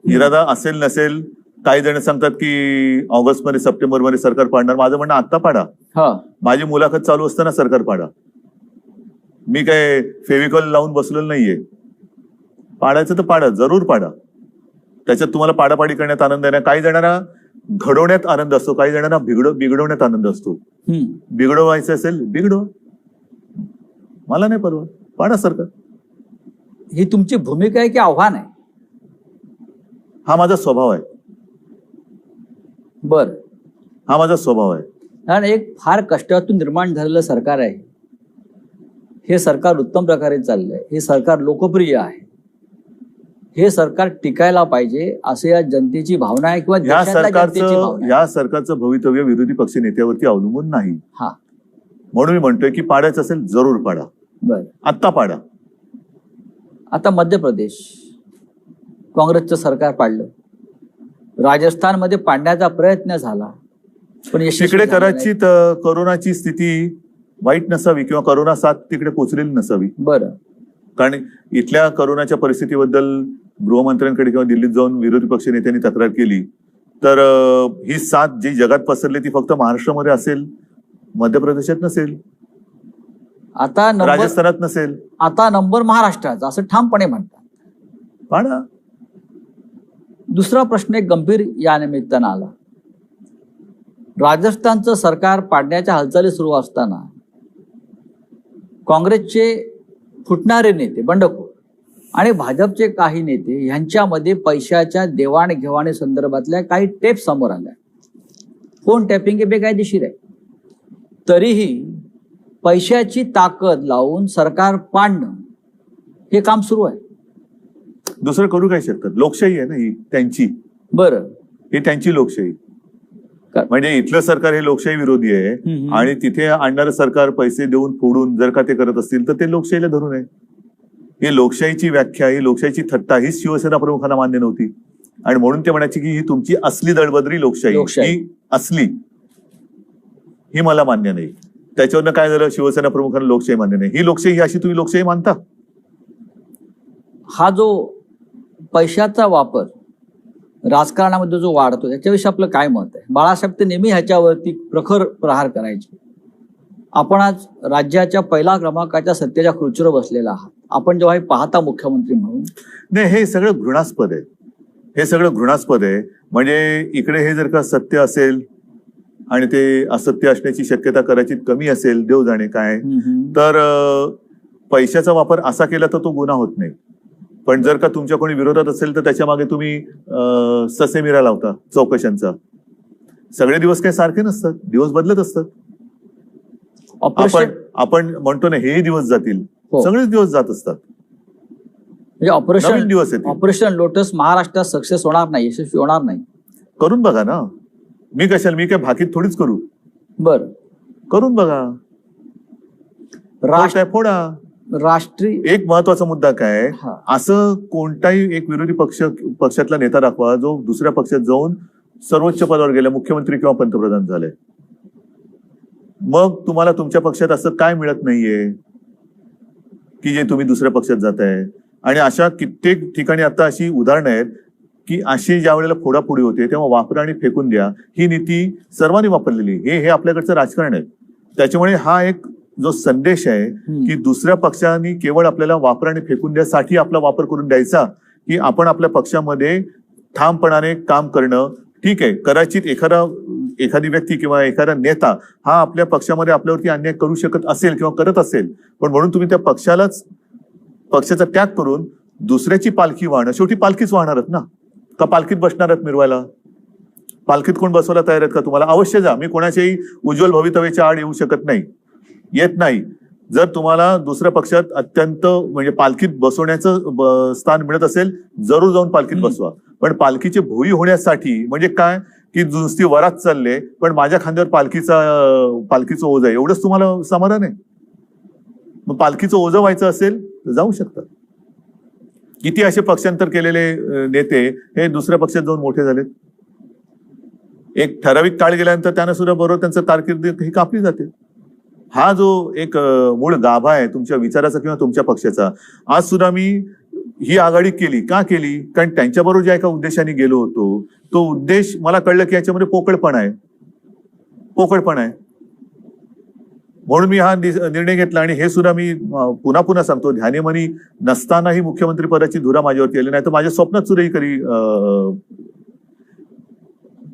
इरादा असेल नसेल, काही जण सांगतात की ऑगस्ट मध्ये सप्टेंबर मध्ये सरकार पाडणार. माझं म्हणणं आत्ता पाडा. माझी मुलाखत चालू असताना सरकार पाडा. मी काय फेविकॉल लावून बसलेलं नाहीये. पाडायचं तर पाडा, जरूर पाडा. त्याच्यात तुम्हाला पाडापाडी करण्यात आनंद आहे ना. काही जणांना घडवण्यात आनंद असतो, काही जणांना बिघडवण्यात आनंद असतो. बिघडवायचं असेल बिघडवा, मला नाही परवा, पाडा सरकार. ही तुमची भूमिका आहे की आव्हान आहे? हा माझा स्वभाव आहे. बर, हा माझा स्वभाव आहे. कारण एक फार कष्टातून निर्माण झालेलं सरकार आहे. हे सरकार उत्तम प्रकारे चाललंय. हे सरकार लोकप्रिय आहे. हे सरकार टिकायला पाहिजे असे या जनतेची भावना आहे किंवा या सरकारचं भवितव्य विरोधी पक्ष नेत्यावरती अवलंबून नाही. म्हणून मी म्हणतोय की पाडायचं असेल जरूर पाडा. बर, आत्ता पाडा. आता मध्य प्रदेश काँग्रेसचं सरकार पाडलं. राजस्थानमध्ये पाडण्याचा प्रयत्न झाला पण तिकडे कदाचित कोरोनाची स्थिती वाईट नसावी किंवा कोरोना साथ तिकडे पोहोचलेली नसावी. बरं, कारण इथल्या कोरोनाच्या परिस्थितीबद्दल गृहमंत्र्यांकडे किंवा दिल्लीत जाऊन विरोधी पक्ष नेत्यांनी तक्रार केली तर ही साथ जी जगात पसरली ती फक्त महाराष्ट्रामध्ये असेल, मध्य प्रदेशात नसेल. आता नंबर राजस्थानात नसेल. आता नंबर महाराष्ट्राचा असं ठामपणे म्हणतात. पण दुसरा प्रश्न एक गंभीर या निमित्तानं आला. राजस्थानचं सरकार पाडण्याच्या हालचाली सुरू असताना काँग्रेसचे फुटणारे नेते बंडखोर आणि भाजपचे काही नेते यांच्यामध्ये पैशाच्या देवाणघेवाणी संदर्भातल्या काही टेप समोर आल्या. फोन टॅपिंग हे बेकायदेशीर आहे. तरीही पैशाची ताकद लावून सरकार पाडणं हे काम सुरू आहे. दुसरं करू काय शकतात? लोकशाही आहे ना ही त्यांची. बरं, ही त्यांची लोकशाही. म्हणजे इथलं सरकार हे लोकशाही विरोधी आहे आणि तिथे आणणारं सरकार पैसे देऊन फोडून जर का ते करत असतील तर ते लोकशाहीला धरून आहे. ही लोकशाहीची व्याख्या, ही लोकशाहीची थट्टा हीच शिवसेना प्रमुखांना मान्य नव्हती आणि म्हणून ते म्हणायचे की ही तुमची असली दळबद्री लोकशाही ही असली, ही मला मान्य नाही. त्याच्यावरनं काय झालं? शिवसेना प्रमुखांना लोकशाही मान्य नाही. ही लोकशाही ही अशी तुम्ही लोकशाही मानता? हा जो पैशाचा वापर राजकारणामध्ये जो वाढतो त्याच्याविषयी आपलं काय मत आहे? बाळासाहेब ते नेहमी ह्याच्यावरती प्रखर प्रहार करायचे. आपण आज राज्याच्या पहिला क्रमांकाच्या सत्तेच्या खुर्चीवर बसलेला आहात. आपण जेव्हा हे पाहता मुख्यमंत्री म्हणून, नाही, हे सगळं घृणास्पद आहे. हे सगळं घृणास्पद आहे. म्हणजे इकडे हे जर का सत्य असेल आणि ते असत्य असण्याची शक्यता कदाचित कमी असेल, देव जाणे काय, तर पैशाचा वापर असा केला तर तो गुन्हा होत नाही. पण जर का तुमच्या कोणी विरोधात असेल तर त्याच्या मागे तुम्ही ससेमिरा लावता चौकशांचा. सगळे दिवस काही सारखे नसतात, दिवस बदलत असतात. आपण म्हणतो ना हे दिवस जातील, सगळेच दिवस जात असतात. म्हणजे नवीन दिवस येतील. ऑपरेशन लोटस महाराष्ट्रात सक्सेस होणार नाही, यशस्वी होणार नाही. करून बघा ना. मी काय भाकीत थोडीच करू. बर, करून बघा. फोडा. राष्ट्रीय एक महत्वाचा मुद्दा काय, असं कोणताही एक विरोधी पक्षातला नेता दाखवा जो दुसऱ्या पक्षात जाऊन सर्वोच्च पदावर गेला, मुख्यमंत्री किंवा पंतप्रधान झाले. मग तुम्हाला तुमच्या पक्षात असं काय मिळत नाहीये की जे तुम्ही दुसऱ्या पक्षात जाताय? आणि अशा कित्येक ठिकाणी आता अशी उदाहरणं आहेत की अशी ज्या वेळेला फोडाफोडी होते तेव्हा वापरा आणि फेकून द्या ही नीती सर्वांनी वापरलेली. हे आपल्याकडचं राजकारण आहे. त्याच्यामुळे हा एक जो संदेश आहे की दुसऱ्या पक्षांनी केवळ आपल्याला वापर आणि फेकून द्यासाठी आपला वापर करून द्यायचा, की आपण आपल्या पक्षामध्ये ठामपणाने काम करणं ठीक आहे. कदाचित एखादी व्यक्ती किंवा एखादा नेता हा आपल्या पक्षामध्ये आपल्यावरती अन्याय करू शकत असेल किंवा करत असेल, पण म्हणून तुम्ही त्या पक्षाचा त्याग करून दुसऱ्याची पालखी वाहणं, शेवटी पालखीच वाहणारच ना. का पालखीत बसणार आहेत मिरवायला? पालखीत कोण बसवायला तयार आहेत का तुम्हाला? अवश्य जा. मी कोणाच्याही उज्ज्वल भवितव्याच्या आड येऊ शकत नाही, येत नाही. जर तुम्हाला दुसऱ्या पक्षात अत्यंत म्हणजे पालखीत बसवण्याचं स्थान मिळत असेल, जरूर जाऊन पालखीत बसवा. पण पालखीचे भोई होण्यासाठी म्हणजे काय की नुसती वरात चालले पण माझ्या खांद्यावर पालखीचं ओझं आहे, एवढंच तुम्हाला समाधान आहे? मग पालखीचं ओझं व्हायचं असेल तर जाऊ शकतात. किती असे पक्षांतर केलेले नेते हे दुसऱ्या पक्षात जाऊन मोठे झालेत. एक ठराविक काळ गेल्यानंतर त्यांना सुद्धा बरोबर त्यांचं कारकीर्द ही कापली जाते. हा जो एक मूळ गाभा आहे तुमच्या विचाराचा किंवा तुमच्या पक्षाचा, आज सुद्धा मी ही आघाडी केली का केली? कारण त्यांच्याबरोबर ज्या एका उद्देशाने गेलो होतो तो उद्देश मला कळलं की याच्यामध्ये पोकळपण आहे. म्हणून मी हा निर्णय घेतला. आणि हे सुद्धा मी पुन्हा पुन्हा सांगतो, ध्यानीमनी नसतानाही मुख्यमंत्री पदाची धुरा माझ्यावरती आली नाही, तर माझ्या स्वप्नात सुद्धा ही कधी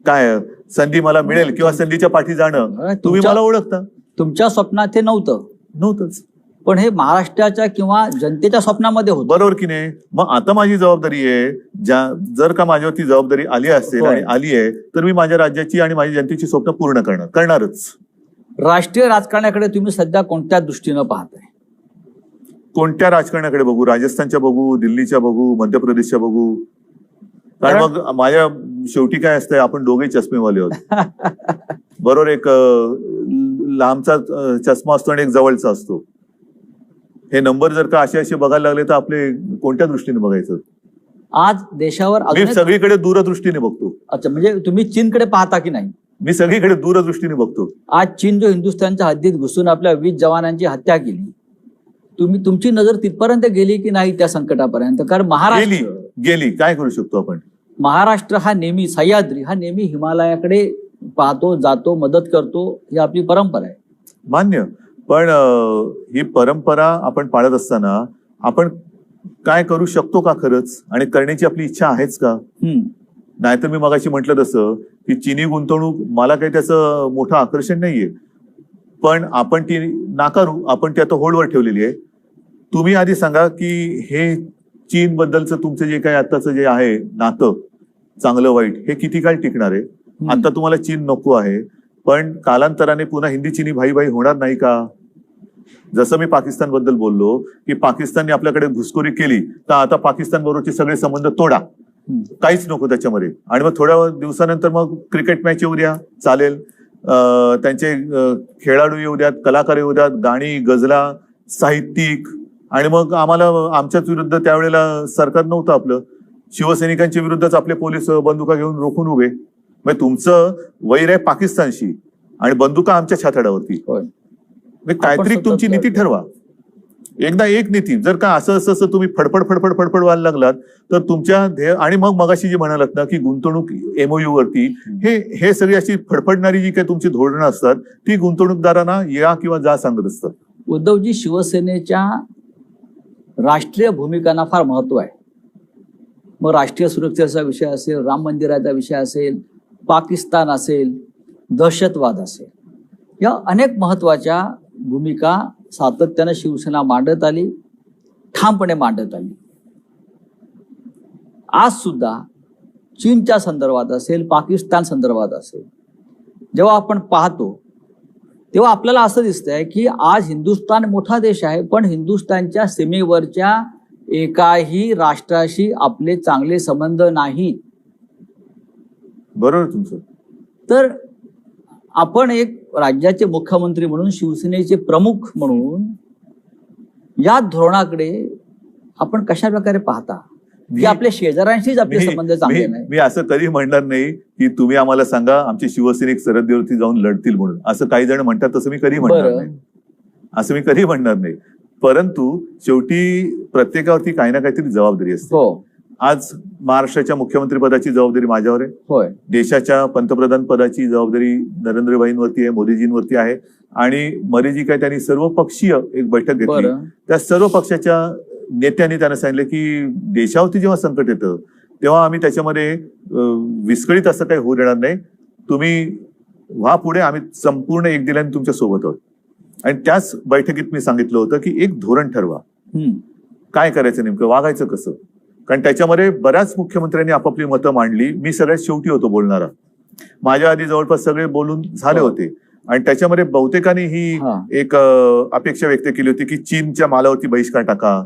काय संधी मला मिळेल किंवा संधीच्या पाठी जाणं, तुम्ही मला ओळखता. तुमच्या स्वप्नात हे नव्हतंच. पण हे महाराष्ट्राच्या किंवा जनतेच्या स्वप्नामध्ये होतं, बरोबर की नाही? मग आता माझी जबाबदारी आहे, जर का माझ्यावरती जबाबदारी आली असेल आणि आली आहे तर मी माझ्या राज्याची आणि माझ्या जनतेची स्वप्न पूर्ण करणारच. राष्ट्रीय राजकारणाकडे तुम्ही सध्या कोणत्या दृष्टीनं पाहताय? कोणत्या राजकारणाकडे बघू? राजस्थानच्या बघू, दिल्लीच्या बघू, मध्य प्रदेशच्या बघू? कारण मग माझ्या शेवटी काय असतंय, आपण दोघे चष्मेवाले आहोत. बरोबर, एक लांबचा चष्मा असतो आणि एक जवळचा असतो. हे नंबर जर का असे बघायला लागले तर आपले कोणत्या दृष्टीने बघायचं? आज देशावर मी सगळीकडे दूरदृष्टीने बघतो. अच्छा, म्हणजे तुम्ही चीनकडे पाहता की नाही? मी सगळीकडे दूरदृष्टीने बघतो. आज चीन जो हिंदुस्थानच्या हद्दीत घुसून आपल्या 20 जवानांची हत्या केली, तुमची नजर तिथपर्यंत गेली की नाही त्या संकटापर्यंत? कारण महाराष्ट्र गेली. काय करू शकतो आपण? महाराष्ट्र हा नेहमी, सह्याद्री हा नेहमी हिमालयाकडे पाहतो, जातो, मदत करतो, ही आपली परंपरा आहे. मान्य. पण ही परंपरा आपण पाळत असताना आपण काय करू शकतो का खरंच, आणि करण्याची आपली इच्छा आहेच का? नाहीतर मी मगाशी म्हटलं तसं की चीनी गुंतवणूक मला काही त्याचं मोठं आकर्षण नाहीये, पण आपण ती नाकारू, आपण ती आता होल्डवर ठेवलेली आहे. तुम्ही आधी सांगा की हे चीन बद्दलचं तुमचं जे काही आताचं जे आहे नातं, चांगलं वाईट, हे किती काळ टिकणार आहे? आता तुम्हाला चीन नको आहे, पण कालांतराने पुन्हा हिंदी चीनी भाई भाई होणार नाही का? जसं मी पाकिस्तान बद्दल बोललो की पाकिस्तानने आपल्याकडे घुसखोरी केली तर आता पाकिस्तान बरोबरचे सगळे संबंध तोडा, काहीच नको त्याच्यामध्ये, आणि मग थोड्या दिवसानंतर मग क्रिकेट मॅच येऊ द्या, चालेल, त्यांचे खेळाडू येऊ द्यात, कलाकार येऊ द्यात, गाणी, गझला, साहित्यिक, आणि मग आम्हाला आमच्याच विरुद्ध त्यावेळेला सरकार नव्हतं आपलं, शिवसैनिकांच्या विरुद्धच आपले पोलीस बंदुका घेऊन रोखून उभे. मग तुमचं वैर आहे पाकिस्तानशी आणि बंदुका आमच्या छाताडावरती. काहीतरी तुमची नीती ठरवा, एकदा एक नीती. जर का असं असं तुम्ही फडफड व्हायला लागलात तर तुमच्या ध्येय, आणि मग मगाशी जी म्हणालात ना की गुंतवणूक MOU वरती, हे सगळी अशी फडफडणारी जी काही तुमची धोरणं असतात ती गुंतवणूकदारांना या किंवा जा सांगत असतात. उद्धवजी, शिवसेनेच्या राष्ट्रीय भूमिकांना फार महत्व आहे. मग राष्ट्रीय सुरक्षेचा विषय असेल, राम मंदिराचा विषय असेल, पाकिस्तान असेल, दहशतवाद असेल, या अनेक महत्वाच्या भूमिका सातत्यानं शिवसेना मांडत आली, ठामपणे मांडत आली. आज सुद्धा चीनच्या संदर्भात असेल, पाकिस्तान संदर्भात असेल, जेव्हा आपण पाहतो तेव्हा आपल्याला असं दिसतंय की आज हिंदुस्थान मोठा देश आहे, पण हिंदुस्थानच्या सीमेवरच्या एकाही राष्ट्राशी आपले चांगले संबंध नाहीत. बरोबर तुमचं. तर आपण एक राज्याचे मुख्यमंत्री म्हणून, शिवसेनेचे प्रमुख म्हणून या धोरणाकडे आपण कशा प्रकारे पाहता की आपल्या शेजाऱ्यांशीच आपले संबंध चांगले नाही? मी असं कधी म्हणणार नाही की तुम्ही आम्हाला सांगा आमचे शिवसैनिक सरहद्दीवरती जाऊन लढतील म्हणून. असं काही जण म्हणतात, तसं मी कधी म्हणणार नाही, असं मी कधी म्हणणार नाही. परंतु शेवटी प्रत्येकावरती काही ना काहीतरी जबाबदारी असते. आज महाराष्ट्राच्या मुख्यमंत्री पदाची जबाबदारी माझ्यावर आहे. होय. देशाच्या पंतप्रधान पदाची जबाबदारी नरेंद्रभाईंवरती आहे, मोदीजींवरती आहे. आणि मध्ये जी काय त्यांनी सर्वपक्षीय एक बैठक घेतली, त्या सर्व पक्षाच्या नेत्यांनी त्यांना सांगितलं की देशावरती जेव्हा संकट येतं तेव्हा आम्ही त्याच्यामध्ये विस्कळीत असं काही होऊ देणार नाही, तुम्ही व्हा पुढे, आम्ही संपूर्ण एक दिल्याने तुमच्या सोबत आहोत. आणि त्याच बैठकीत मी सांगितलं होतं की एक धोरण ठरवा, काय करायचं, नेमकं वागायचं कसं. कारण त्याच्यामध्ये बऱ्याच मुख्यमंत्र्यांनी आपापली मतं मांडली. मी सगळ्यात शेवटी होतो बोलणारा, माझ्या आधी जवळपास सगळे बोलून झाले होते. आणि त्याच्यामध्ये बहुतेकांनी ही एक अपेक्षा व्यक्त केली होती की चीनच्या मालावरती बहिष्कार टाका,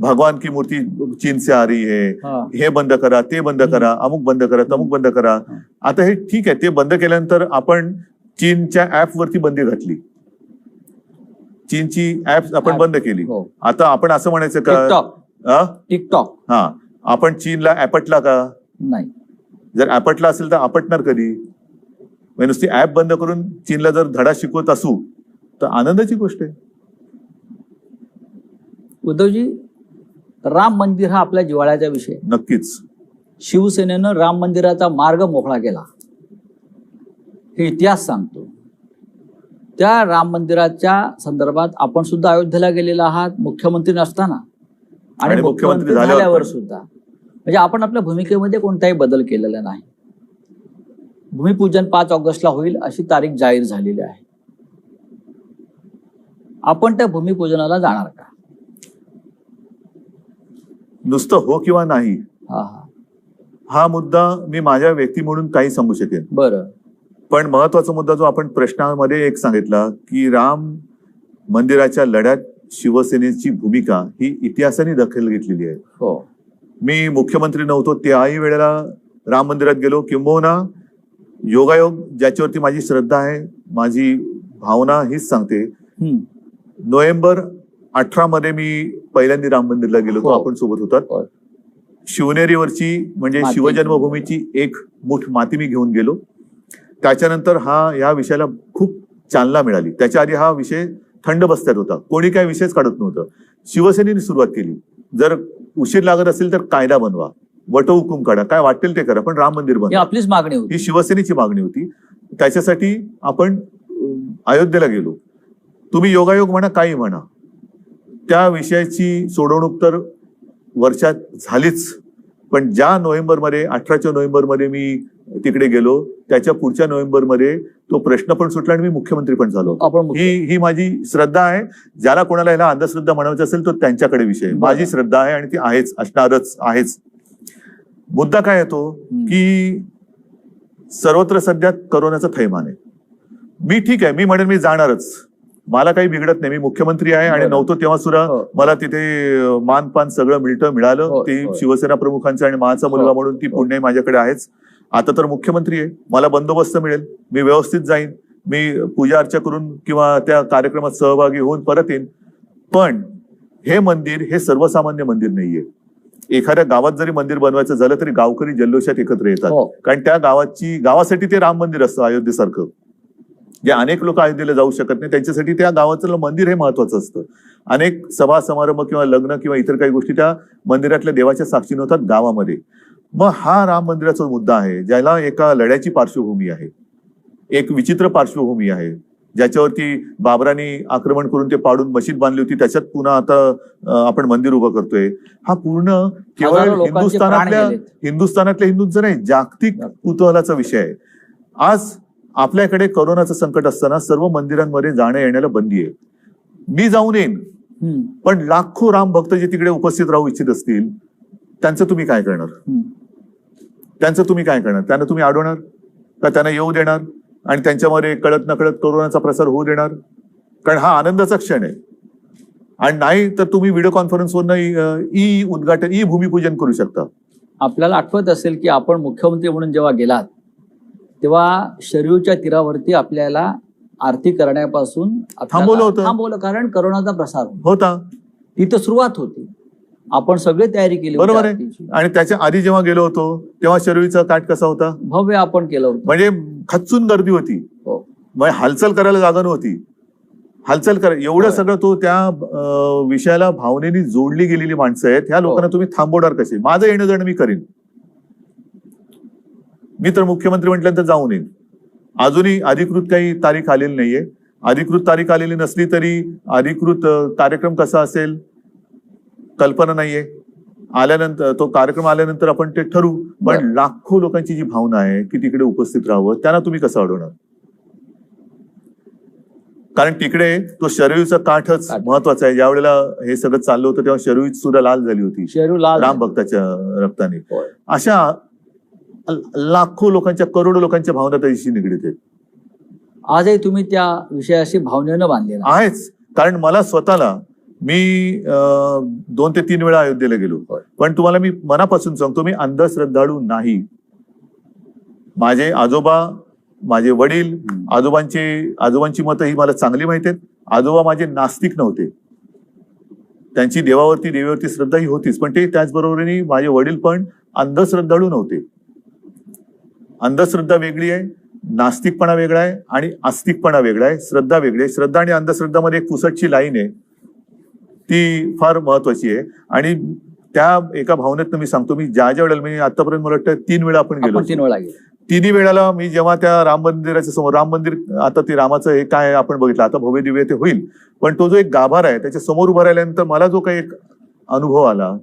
भगवान की मूर्ती चीन से आ रही है, हे बंद करा, ते बंद करा, अमुक बंद करा, तमुक बंद करा. आता हे ठीक आहे, ते बंद केल्यानंतर आपण चीनच्या ऍप वरती बंदी घातली, चीनची ऍप आपण बंद केली. आता आपण असं म्हणायचं का टिकटॉक, आपण चीनला आपटला का? नाही. जर आपटला असेल तर आपटणार कधी? नुसती ऍप बंद करून चीनला जर धडा शिकवत असू तर आनंदाची गोष्ट आहे. उद्धवजी, राम मंदिर हा आपल्या जिव्हाळ्याचा विषय. नक्कीच. शिवसेनेनं राम मंदिराचा मार्ग मोकळा केला, हे इतिहास सांगतो. त्या राम मंदिराच्या संदर्भात आपण सुद्धा अयोध्येला गेलेला आहात, मुख्यमंत्री नसताना आणि मुख्यमंत्री झाल्यावर सुद्धा. म्हणजे आपण आपल्या भूमिकेमध्ये कोणताही बदल केलेला नाही. भूमिपूजन 5 ऑगस्टला होईल अशी तारीख जाहीर झालेली आहे. आपण त्या भूमिपूजनाला जाणार का? नुसतं हो किंवा नाही हा मुद्दा मी माझ्या व्यक्ती म्हणून काही सांगू शकेन. बरं. पण महत्वाचा मुद्दा जो आपण प्रश्नामध्ये एक सांगितला की राम मंदिराच्या लढ्यात शिवसेनेची भूमिका ही इतिहासाने दखल घेतलेली आहे. हो. मी मुख्यमंत्री नव्हतो त्याही वेळेला राम मंदिरात गेलो, किंबहुना योगायोग ज्याच्यावरती माझी श्रद्धा आहे, माझी भावना हीच सांगते. नोव्हेंबर 18 मध्ये मी पहिल्यांदा राम मंदिरला गेलो होतो, आपण सोबत होतात. शिवनेरीवरची म्हणजे शिवजन्मभूमीची एक मूठ माती मी घेऊन गेलो. त्याच्यानंतर या विषयाला खूप चालना मिळाली. त्याच्या आधी हा विषय थंड बस्त्यात होता, कोणी काही विषयच काढत नव्हतं. शिवसेनेने सुरुवात केली, जर उशीर लागत असेल तर कायदा बनवा, वटहुकूम काढा, काय वाटेल ते करा, पण राम मंदिर बनवा, आपलीच मागणी होती, ही शिवसेनेची मागणी होती. त्याच्यासाठी आपण अयोध्येला गेलो. तुम्ही योगायोग म्हणा, काही म्हणा, त्या विषयाची सोडवणूक तर वर्षात झालीच. पण ज्या नोव्हेंबरमध्ये 18 नोव्हेंबरमध्ये मी तिकडे गेलो, त्याच्या पुढच्या नोव्हेंबरमध्ये तो प्रश्न पण सुटला आणि मी मुख्यमंत्री पण झालो. ही माझी श्रद्धा आहे. ज्याला कोणाला ह्याला अंधश्रद्धा म्हणायचं असेल तो त्यांच्याकडे विषय. माझी श्रद्धा आहे आणि ती आहेच, असणारच आहेच. मुद्दा काय येतो की सर्वत्र सध्या करोनाचं थैमान आहे. मी ठीक आहे, मी म्हणेन मी जाणारच, मला काही बिघडत नाही, मी मुख्यमंत्री आहे आणि नव्हतो तेव्हा सुद्धा मला तिथे मानपान सगळं मिळालं. ती शिवसेना प्रमुखांचा आणि माझा मुलगा म्हणून ती पुण्य माझ्याकडे आहेच. आता तर मुख्यमंत्री आहे, मला बंदोबस्त मिळेल, मी व्यवस्थित जाईन, मी पूजा अर्चा करून किंवा त्या कार्यक्रमात सहभागी होऊन परत येईन. पण हे मंदिर हे सर्वसामान्य मंदिर नाहीये. एखाद्या गावात जरी मंदिर बनवायचं झालं तरी गावकरी जल्लोषात एकत्र येतात, कारण त्या गावासाठी ते राम मंदिर असतं अयोध्येसारखं. जे अनेक लोक अयोध्येला जाऊ शकत नाही त्यांच्यासाठी त्या गावाचं मंदिर हे महत्वाचं असतं. अनेक सभा समारंभ किंवा लग्न किंवा इतर काही गोष्टी त्या मंदिरातल्या देवाच्या साक्षीने होतात गावामध्ये. मग हा राम मंदिराचा मुद्दा आहे, ज्याला एका लढ्याची पार्श्वभूमी आहे, एक विचित्र पार्श्वभूमी आहे, ज्याच्यावरती बाबरांनी आक्रमण करून ते पाडून मशीद बांधली होती, त्याच्यात पुन्हा आता आपण मंदिर उभं करतोय. हा पूर्ण केवळ हिंदुस्थानातल्या हिंदूंचा नाही, जागतिक कुतूहलाचा विषय आहे. आज आपल्याकडे करोनाचं संकट असताना सर्व मंदिरांमध्ये जाणं येण्याला बंदी आहे. मी जाऊन येईन, पण लाखो राम भक्त जे तिकडे उपस्थित राहू इच्छित असतील त्यांचं तुम्ही काय करणार? त्यांना तुम्ही अडवणार का? त्यांना येऊ देणार आणि त्यांच्यामध्ये कळत नकळत करोनाचा प्रसार होऊ देणार? कारण हा आनंदाचा क्षण आहे. आणि नाही तर तुम्ही व्हिडिओ कॉन्फरन्सवरनं उद्घाटन भूमिपूजन करू शकता. आपल्याला आठवत असेल की आपण मुख्यमंत्री म्हणून जेव्हा गेलात तेव्हा शरयूच्या तीरावरती आपल्याला आरती करण्यापासून थांबवलं, कारण करोनाचा प्रसार होता. तिथं सुरुवात होती, आपण सगळे तयारी केली, बरोबर आहे. आणि त्याच्या आधी जेव्हा गेलो होतो तेव्हा शरयूचा काठ कसा होता? भव्य आपण केलं होतं, म्हणजे खच्चून गर्दी होती, म्हणजे हालचाल करायला जागा नव्हती. हालचाल एवढं सगळं तो त्या विषयाला भावनेनी जोडली गेलेली माणसं आहेत. ह्या लोकांना तुम्ही थांबवणार कसे? माझं येणं जाणं मी करीन, मी तर मुख्यमंत्री म्हटल्यानंतर जाऊन येईन. अजूनही अधिकृत काही तारीख आलेली नाहीये. अधिकृत तारीख आलेली नसली तरी अधिकृत कार्यक्रम कसा असेल कल्पना नाहीये. आल्यानंतर तो कार्यक्रम आल्यानंतर आपण ते ठरवू. पण लाखो लोकांची जी भावना आहे की तिकडे उपस्थित राहावं, त्यांना तुम्ही कसं अडवणार? कारण तिकडे तो शरयूचा काठच महत्वाचा आहे. ज्यावेळेला हे सगळं चाललं होतं तेव्हा शरयू सुद्धा लाल झाली होती, राम भक्ताच्या रक्ताने. अशा लाखो लोकांच्या, करोडो लोकांच्या भावना त्याशी निगडीत आहेत. आजही तुम्ही त्या विषयाशी भावनेनं बांधलेला आहेच. कारण मला स्वतःला, मी 2 ते 3 वेळा अयोध्येला गेलो, पण तुम्हाला मी मनापासून सांगतो, मी अंधश्रद्धाळू नाही. माझे आजोबा, माझे वडील, आजोबांची मतं ही मला चांगली माहिती आहेत. आजोबा माझे नास्तिक नव्हते, त्यांची देवावरती श्रद्धा ही होतीच, पण ते त्याचबरोबरीने माझे वडील पण अंधश्रद्धाळू नव्हते. अंधश्रद्धा वेगळी आहे, नास्तिकपणा वेगळा आहे आणि आस्तिकपणा वेगळा आहे, श्रद्धा वेगळी आहे. श्रद्धा आणि अंधश्रद्धामध्ये एक पुसटची लाईन आहे, ती फार महत्वाची आहे. आणि त्या एका भावनेत मी सांगतो, मी ज्या वेळेला, मी आतापर्यंत मला वाटतं 3 वेळा आपण गेलो. 3 वेळा गेलो. 3 वेळेला मी जेव्हा त्या राम मंदिराच्या समोर, राम मंदिर आता ते रामाचं हे काय आपण बघितलं, आता भव्य दिव्य ते होईल, पण तो जो एक गाभारा आहे त्याच्या समोर उभा राहिल्यानंतर मला जो काही एक अनुभव आला,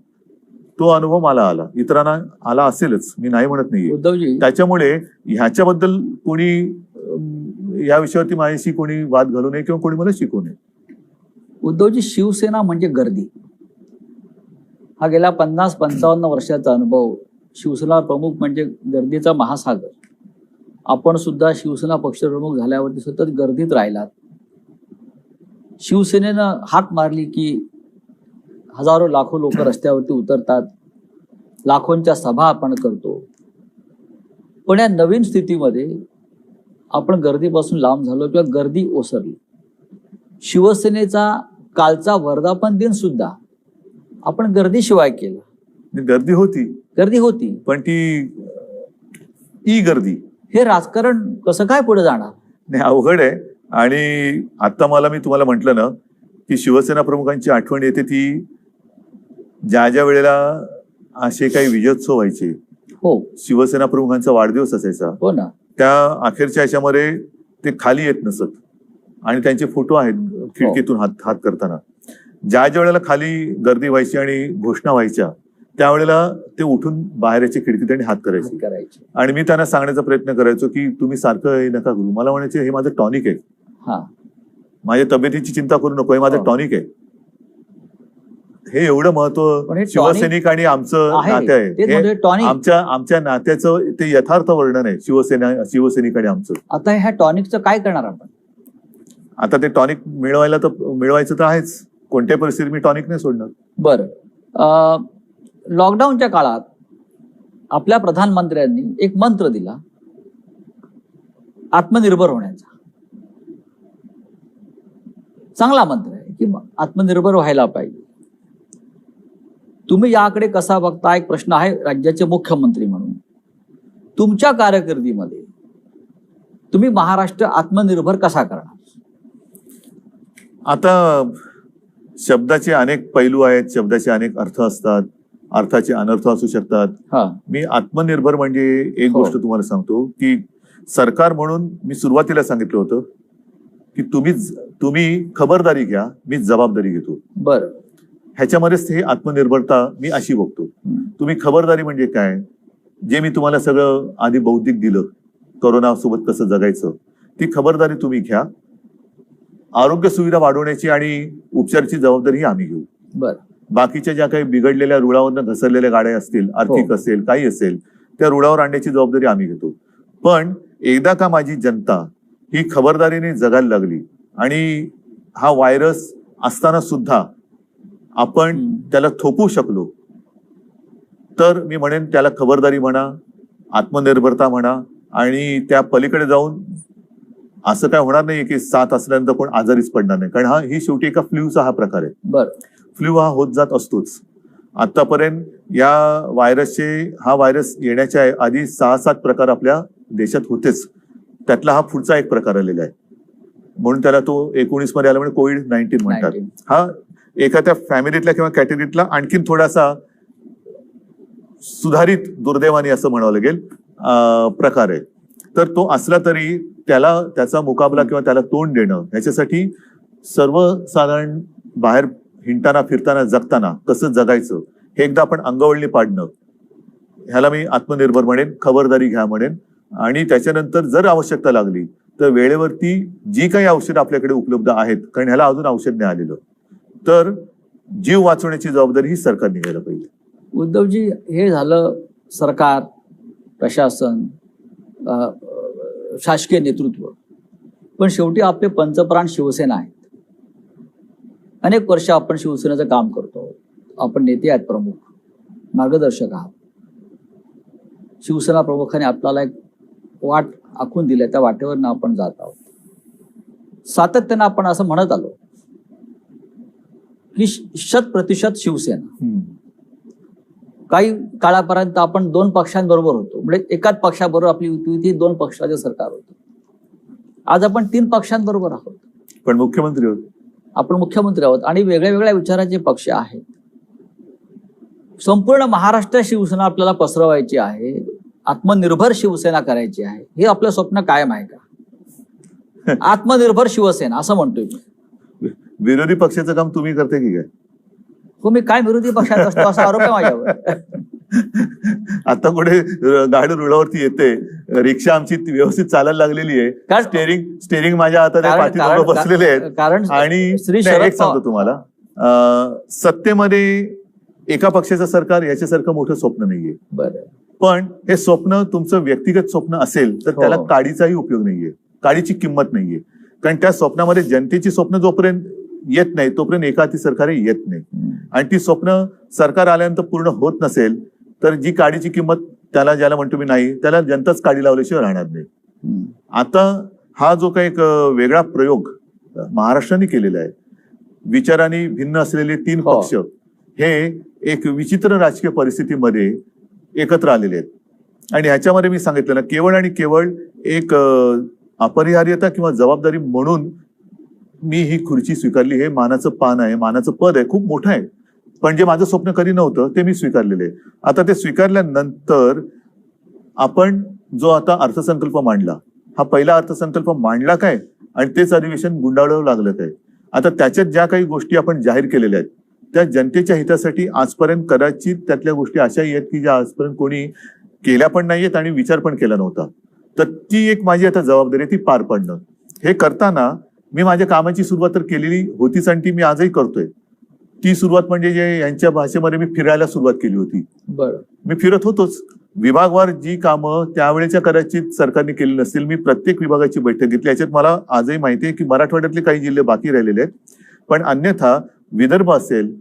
तो अनुभव मला आला, इतरांना आला असेलच, मी नाही म्हणत नाही. त्याच्यामुळे ह्याच्याबद्दल कोणी, या विषयावरती माझ्याशी कोणी वाद घालू नये किंवा कोणी मला शिकवू नये. उद्धवजी, शिवसेना म्हणजे गर्दी, हा गेल्या 50-55 वर्षाचा अनुभव. शिवसेना प्रमुख म्हणजे गर्दीचा महासागर. आपण सुद्धा शिवसेना पक्षप्रमुख झाल्यावरती सतत गर्दीत राहिलात. शिवसेनेनं हाक मारली की हजारो लाखो लोक रस्त्यावरती उतरतात, लाखोंच्या सभा आपण करतो. पण या नवीन स्थितीमध्ये आपण गर्दीपासून लांब झालो किंवा गर्दी ओसरली. शिवसेनेचा कालचा वर्धापन दिन सुद्धा आपण गर्दीशिवाय केला. गर्दी होती पण ती गर्दी, हे राजकारण कसं काय पुढे जाणार? नाही, अवघड आहे. आणि आता मी तुम्हाला म्हटलं ना की शिवसेना प्रमुखांची आठवण येते, ती ज्या वेळेला असे काही विजयोत्सव व्हायचे, शिवसेना प्रमुखांचा वाढदिवस असायचा, हो ना, त्या अखेरच्या ह्याच्यामध्ये ते खाली येत नसत. आणि त्यांचे फोटो आहेत खिडकीतून हात करताना. ज्या ज्या वेळेला खाली गर्दी व्हायची आणि घोषणा व्हायच्या त्यावेळेला ते उठून बाहेर यायचे खिडकीत आणि हात करायचे. आणि मी त्यांना सांगण्याचा प्रयत्न करायचो की तुम्ही सारखं हे नका करू. मला म्हणायचे हे माझं टॉनिक आहे, माझ्या तब्येतीची चिंता करू नको, हे माझं टॉनिक आहे. हे एवढं महत्व शिवसैनिक आणि आमचं नाते आहे. आमच्या नात्याचं ते यथार्थ वर्णन आहे शिवसैनिक आणि आमचं. आता ह्या टॉनिकचं काय करणार आपण? आता ते टॉनिक मिळवायचं तर आहेच. कोणत्या परिस्थितीत मी टॉनिक नाही सोडणार. बरं, लॉकडाऊनच्या काळात आपल्या प्रधानमंत्र्यांनी एक मंत्र दिला आत्मनिर्भर होण्याचा. चांगला मंत्र आहे की आत्मनिर्भर व्हायला पाहिजे. तुम्ही याकडे कसा बघता? एक प्रश्न आहे राज्याचे मुख्यमंत्री म्हणून. तुमच्या कारकिर्दीमध्ये तुम्ही महाराष्ट्र आत्मनिर्भर कसा करणार? आता शब्दाचे अनेक पैलू आहेत, शब्दाचे अनेक अर्थ असतात, अर्थाचे अनर्थ असू शकतात. मी आत्मनिर्भर म्हणजे एक गोष्ट तुम्हाला सांगतो की सरकार म्हणून मी सुरुवातीला सांगितलं होतं की तुम्ही खबरदारी घ्या, मी जबाबदारी घेतो. बरं, ह्याच्यामध्येच हे आत्मनिर्भरता मी अशी बघतो. तुम्ही खबरदारी म्हणजे काय? जे मी तुम्हाला सगळं आधी बौद्धिक दिलं, कोरोना सोबत कसं जगायचं, ती खबरदारी तुम्ही घ्या. आरोग्य सुविधा वाढवण्याची आणि उपचाराची जबाबदारी आम्ही घेऊ. बरं, बाकीच्या ज्या काही बिघडलेल्या रुळावरनं घसरलेल्या गाड्या असतील, आर्थिक असेल, काही असेल, त्या रुळावर आणण्याची जबाबदारी आम्ही घेतो. पण एकदा का माझी जनता ही खबरदारीने जगायला लागली आणि हा व्हायरस असताना सुद्धा आपण त्याला थोपवू शकलो, तर मी म्हणेन त्याला खबरदारी म्हणा, आत्मनिर्भरता म्हणा. आणि त्या पलीकडे जाऊन असं काय होणार नाही की 7 असल्यानंतर कोण आजारीच पडणार नाही, कारण ही शेवटी एका फ्ल्यूचा हा प्रकार आहे. बरं, फ्ल्यू हा होत जात असतोच. आतापर्यंत या हा व्हायरस येण्याच्या आधी 6-7 प्रकार आपल्या देशात होतेच. त्यातला हा पुढचा एक प्रकार आलेला आहे, म्हणून त्याला तो 19 मध्ये आला म्हणजे कोविड-19 म्हणतात. हा एखाद्या फॅमिलीतल्या किंवा कॅटेगरीतला आणखीन थोडासा सुधारित दुर्दैवाने असं म्हणावं लागेल प्रकार आहे. तर तो असला तरी त्याचा मुकाबला किंवा त्याला तोंड देणं, ह्याच्यासाठी सर्वसाधारण बाहेर हिंडताना फिरताना जगताना कसं जगायचं हे एकदा आपण अंगवळणी पाडणं, ह्याला मी आत्मनिर्भर म्हणेन, खबरदारी घ्या म्हणेन. आणि त्याच्यानंतर जर आवश्यकता लागली तर वेळेवरती जी काही औषधं आपल्याकडे उपलब्ध आहेत, कारण ह्याला अजून औषध नाही आलेलं, तर जीव वाचवण्याची जबाबदारी ही सरकारने घ्यायला पाहिजे. उद्धवजी, हे झालं सरकार, प्रशासन, शासकीय नेतृत्व. पण शेवटी आपले पंचप्राण शिवसेना आहेत. अनेक वर्ष आपण शिवसेनेचं काम करतो. आपण नेते आहेत, प्रमुख मार्गदर्शक आहात. शिवसेना प्रमुखाने आपल्याला एक वाट आखून दिल्या, त्या वाटेवरनं आपण जात आहोत. सातत्यानं आपण असं म्हणत आलो की 100% शिवसेना. काही काळापर्यंत आपण 2 पक्षांबरोबर होतो, म्हणजे एकाच पक्षाबरोबर आपली युती 2 पक्षाचे सरकार होतं. आज आपण 3 पक्षांबरोबर आहोत, पण मुख्यमंत्री आहोत. आपण मुख्यमंत्री आहोत आणि वेगळ्या वेगळ्या विचाराचे पक्ष आहेत. संपूर्ण महाराष्ट्र शिवसेना आपल्याला पसरवायची आहे, आत्मनिर्भर शिवसेना करायची आहे. हे आपलं स्वप्न कायम आहे का? आत्मनिर्भर शिवसेना असं म्हणतोय मी. विरोधी पक्षाचं काम तुम्ही करते की काय? हो, मी काय विरोधी पक्षात असतो असा आरोप आहे माझ्यावर. आता कुठे गाडी रुळावरती येते, रिक्षा आमची व्यवस्थित चालायला लागलेली आहे, स्टेरिंग माझ्या हातात बसलेले आहेत. कारण आणि एक सांगतो तुम्हाला, सत्तेमध्ये एका पक्षाचं सरकार याच्यासारखं मोठं स्वप्न नाहीये. बरं, पण हे स्वप्न तुमचं व्यक्तिगत स्वप्न असेल तर त्याला काडीचाही उपयोग नाहीये, काडीची किंमत नाहीये. कारण त्या स्वप्नामध्ये जनतेची स्वप्न जोपर्यंत येत नाही तोपर्यंत एका हाती सरकार येत नाही. आणि ती स्वप्न सरकार आल्यानंतर पूर्ण होत नसेल तर जी काडीची किंमत ज्याला म्हणतो मी नाही, त्याला जनताच काडी लावल्याशिवाय राहणार नाही. आता हा जो काही एक वेगळा प्रयोग महाराष्ट्राने केलेला आहे, विचारांनी भिन्न असलेले 3 पक्ष हे एक विचित्र राजकीय परिस्थितीमध्ये एकत्र आलेले आहेत. आणि ह्याच्यामध्ये मी सांगितलं ना, केवळ आणि केवळ एक अपरिहार्यता किंवा जबाबदारी म्हणून मी ही खुर्ची स्वीकारली. हे मानाचं पान आहे, मानाचं पद आहे, खूप मोठं आहे. पण जे माझं स्वप्न कधी नव्हतं ते मी स्वीकारलेलं आहे. आता ते स्वीकारल्यानंतर आपण जो आता अर्थसंकल्प मांडला, हा पहिला अर्थसंकल्प मांडला काय आणि तेच अधिवेशन गुंडाळावं लागलं काय. आता त्याच्यात ज्या काही गोष्टी आपण जाहीर केलेल्या आहेत त्या जनतेच्या हितासाठी आजपर्यंत कदाचित त्यातल्या गोष्टी अशाही आहेत की ज्या आजपर्यंत कोणी केल्या पण नाहीयेत आणि विचार पण केला नव्हता. तर ती एक माझी आता जबाबदारी आहे, ती पार पाडणं. हे करताना मी माझ्या कामाची सुरुवात तर केलेली होतीच आणि ती मी आजही करतोय. ती सुरुवात म्हणजे जे यांच्या भाषेमध्ये मी फिरायला सुरुवात केली होती. बरं. मी फिरत होतोच. विभागवार जी कामं त्यावेळेच्या कदाचित सरकारने केली नसतील, मी प्रत्येक विभागाची बैठक घेतली. याच्यात मला आजही माहिती आहे की मराठवाड्यातले काही जिल्हे बाकी राहिलेले आहेत, पण अन्यथा विदर्भ असेल,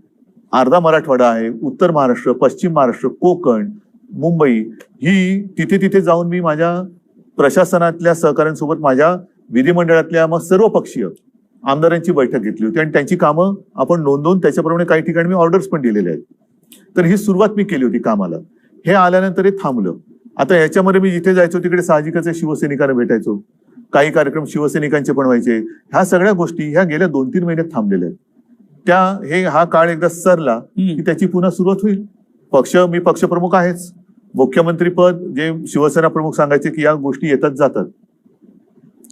अर्धा मराठवाडा आहे, उत्तर महाराष्ट्र, पश्चिम महाराष्ट्र, कोकण, मुंबई, ही तिथे तिथे जाऊन मी माझ्या प्रशासनातल्या सहकाऱ्यांसोबत माझ्या विधिमंडळातल्या मग सर्व पक्षीय आमदारांची बैठक घेतली होती आणि त्यांची कामं आपण नोंदवून त्याच्याप्रमाणे काही ठिकाणी मी ऑर्डर्स पण दिलेले आहेत. तर ही सुरुवात मी केली होती कामाला. हे आल्यानंतर हे थांबलं. आता याच्यामध्ये मी जिथे जायचो तिकडे साहजिकच शिवसैनिकांना भेटायचो, काही कार्यक्रम शिवसैनिकांचे पण व्हायचे. ह्या सगळ्या गोष्टी ह्या गेल्या 2-3 महिन्यात थांबलेल्या आहेत. हा काळ एकदा सरला की त्याची पुन्हा सुरुवात होईल. मी पक्षप्रमुख आहेच. मुख्यमंत्री पद जे शिवसेना प्रमुख सांगायचे की या गोष्टी येतात जातात.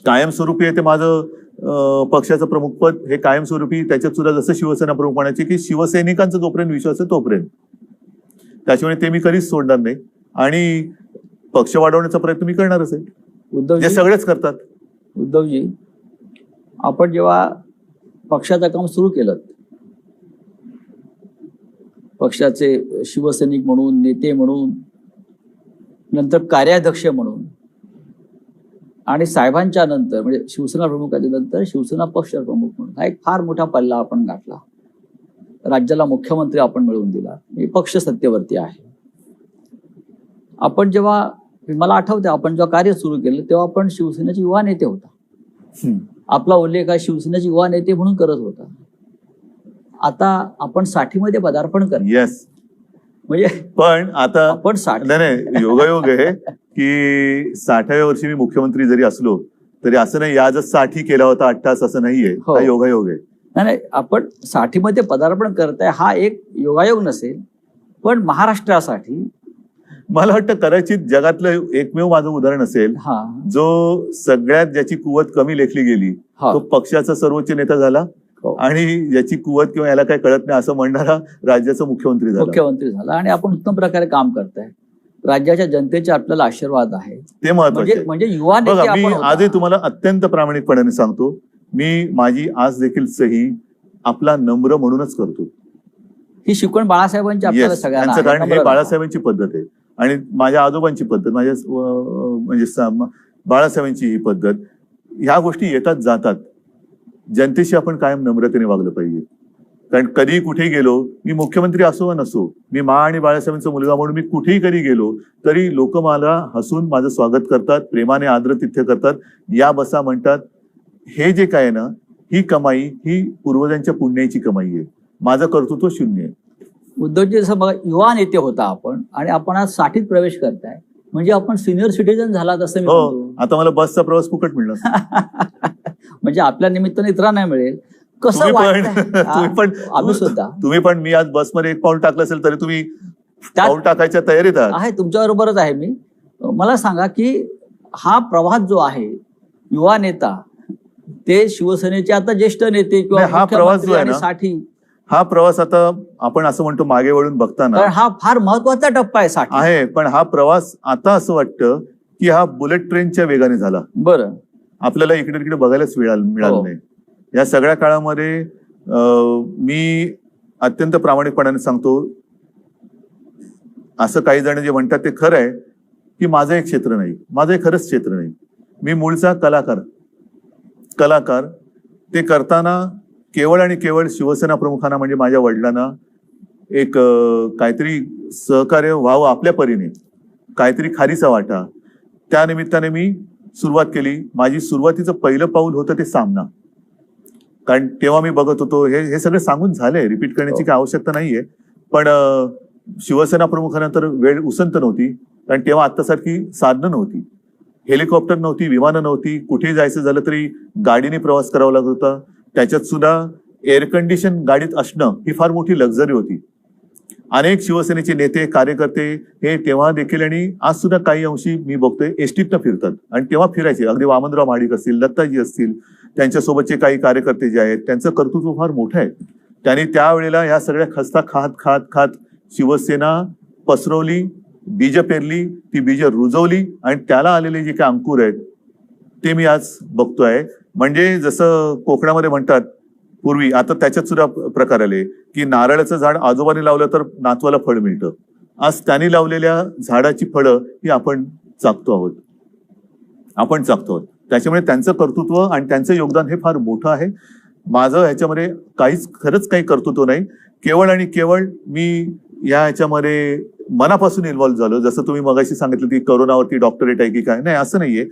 कायमस्वरूपी आहे ते माझं पक्षाचं प्रमुख पद हे कायमस्वरूपी. त्याच्यात सुद्धा जसं शिवसेना प्रमुख म्हणायचे की शिवसैनिकांचा जोपर्यंत विश्वास आहे तोपर्यंत, त्याच्यामुळे ते मी कधीच सोडणार नाही आणि पक्ष वाढवण्याचा प्रयत्न मी करणारच आहे. उद्धवजी, जे सगळेच करतात. उद्धवजी, आपण जेव्हा पक्षाचं काम सुरू केलं, पक्षाचे शिवसैनिक म्हणून, नेते म्हणून, नंतर कार्याध्यक्ष म्हणून आणि साहेबांच्या नंतर म्हणजे शिवसेना प्रमुखाच्या नंतर शिवसेना पक्ष प्रमुख म्हणून हा एक फार मोठा पल्ला आपण गाठला. राज्याला मुख्यमंत्री आपण मिळवून दिला. मी पक्ष सत्तेवरती आहे. आपण जेव्हा, मला आठवते आपण जेव्हा कार्य सुरू केलं तेव्हा आपण शिवसेनेचे युवा नेते होता. आपला उल्लेख हा शिवसेनेचे युवा नेते म्हणून करत होता. आता आपण 60मध्ये पदार्पण करतो. येस. म्हणजे पण आता आपण 60 नाही, योगायोग आहे की 60व्या वर्षी मी मुख्यमंत्री जरी असलो तरी असं नाही आजच 60 केला होता 88 असं नाहीये. हा योगायोग आहे. नाही, आपण 60मध्ये पदार्पण करताय हा एक योगायोग नसेल, पण महाराष्ट्रासाठी मला वाटतं कदाचित जगातलं एकमेव माझं उदाहरण असेल जो सगळ्यात ज्याची कुवत कमी लेखली गेली तो पक्षाचा सर्वोच्च नेता झाला आणि ज्याची कुवत किंवा याला काय कळत नाही असं म्हणणारा राज्याचा मुख्यमंत्री झाला आणि आपण उत्तम प्रकारे काम करताय. राज्याच्या जनतेचे आपल्याला आशीर्वाद आहे, ते महत्त्वाचे. म्हणजे युवा नेते आपण. मी आजही तुम्हाला अत्यंत प्रामाणिकपणाने सांगतो, मी माझी आज देखील सही आपला नम्र म्हणूनच करतो. ही शिकवण बाळासाहेबांची आपल्याला सगळ्यांना, कारण हे बाळासाहेबांची पद्धत आहे आणि माझ्या आजोबांची पद्धत, माझ्या म्हणजे बाळासाहेबांची ही पद्धत. ह्या गोष्टी येतात जातात. जनतेशी आपण कायम नम्रतेने वागलं पाहिजे. कारण कधी कुठेही गेलो, मी मुख्यमंत्री असो वा नसो, मी आणि बाळासाहेबांचा मुलगा म्हणून मी कुठेही कधी गेलो तरी लोक मला हसून माझं स्वागत करतात, प्रेमाने आदरातिथ्य करतात, या बसा म्हणतात. हे जे काय ना, ही कमाई ही पूर्वजांच्या पुण्याची कमाई आहे. माझं कर्तृत्व शून्य आहे. उद्धवजी, जसं बघा युवा नेते होता आपण आणि आपण आज 60त प्रवेश करताय म्हणजे आपण सिनियर सिटीजन झालात असं मी म्हणतो. आता मला बसचा प्रवास फुकट मिळणार. म्हणजे आपल्या निमित्ताने इतरांना मिळेल. कसं तुम्ही पण मी आज बसमध्ये एक पाऊल टाकलं असेल तरी तुम्ही पाऊल टाकायच्या तयारीत आहे. तुमच्या बरोबरच आहे मी. मला सांगा की हा प्रवास जो आहे युवा नेता ते शिवसेनेचे आता ज्येष्ठ नेते किंवा हा प्रवास जो आहे ना, 60 हा प्रवास आता आपण असं म्हणतो मागे वळून बघताना हा फार महत्वाचा टप्पा आहे 60 आहे. पण हा प्रवास आता असं वाटतं की हा बुलेट ट्रेनच्या वेगाने झाला. बरं, आपल्याला इकडे तिकडे बघायलाच मिळालं नाही. या सगळ्या काळामध्ये मी अत्यंत प्रामाणिकपणाने सांगतो, असं काही जण जे म्हणतात ते खरं आहे की माझं एक क्षेत्र नाही, माझं एक खरंच क्षेत्र नाही. मी मूळचा कलाकार. ते करताना केवळ आणि केवळ शिवसेना प्रमुखांना म्हणजे माझ्या वडिलांना एक काहीतरी सहकार्य व्हावं आपल्या परीने, काहीतरी खारीचा वाटा, त्या निमित्ताने मी सुरुवात केली. माझी सुरुवातीचं पहिलं पाऊल होतं ते सामना. कारण तेव्हा मी बघत होतो, हे सगळं सांगून झालंय, रिपीट करण्याची काही आवश्यकता नाहीये. पण शिवसेना प्रमुखानंतर वेळ उसंत नव्हती. कारण तेव्हा आत्तासारखी साधनं नव्हती, हेलिकॉप्टर नव्हती, विमानं नव्हती. कुठेही जायचं झालं तरी गाडीने प्रवास करावा लागत होता. त्याच्यात सुद्धा एअर कंडिशन गाडीत असणं ही फार मोठी लक्झरी होती. अनेक शिवसेनेचे नेते कार्यकर्ते हे तेव्हा देखील आणि आज सुद्धा काही अंशी मी बघतोय एसटीतनं फिरतात आणि तेव्हा फिरायचे. अगदी वामनराव महाडिक असतील, दत्ताजी असतील, त्यांच्यासोबतचे काही कार्यकर्ते जे आहेत त्यांचं कर्तृत्व फार मोठं आहे. त्यांनी त्यावेळेला ह्या सगळ्या खस्ता खात खात खात शिवसेना पसरवली, बीज पेरली, ती बीज रुजवली आणि त्याला आलेले जे काही अंकुर आहेत ते मी आज बघतोय. म्हणजे जसं कोकणामध्ये म्हणतात पूर्वी, आता त्याच्यात सुद्धा प्रकार आले की नारळाचं झाड आजोबाने लावलं तर नातवाला फळ मिळतं. आज त्यांनी लावलेल्या झाडाची फळं ही आपण चाखतो आहोत. त्याच्यामुळे त्यांचं कर्तृत्व आणि त्यांचं योगदान हे फार मोठं आहे. माझं ह्याच्यामध्ये खरंच काही कर्तृत्व नाही. केवळ आणि केवळ मी या ह्याच्यामध्ये मनापासून इन्व्हॉल्व्ह झालो. जसं तुम्ही मगाशी सांगितलं की करोनावरती डॉक्टरेट आहे की काय, नाही असं नाहीये.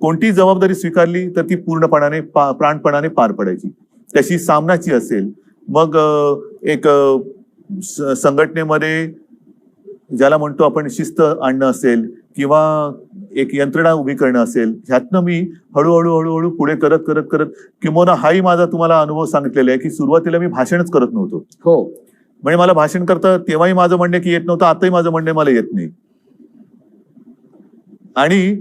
कोणती जबाबदारी स्वीकारली तर ती पूर्णपणाने प्राणपणाने पार पडायची. त्याची सामनाची असेल, मग एक संघटनेमध्ये ज्याला म्हणतो आपण शिस्त आणणं असेल किंवा एक यंत्रणा उभी करणं असेल, ह्यातनं मी हळूहळू पुढे करत किंवा हाही माझा तुम्हाला अनुभव सांगितलेला आहे की सुरुवातीला मी भाषणच करत नव्हतो. हो, म्हणजे मला भाषण करता तेव्हाही माझं म्हणणं की येत नव्हतं, आताही माझं म्हणणं मला येत नाही. आणि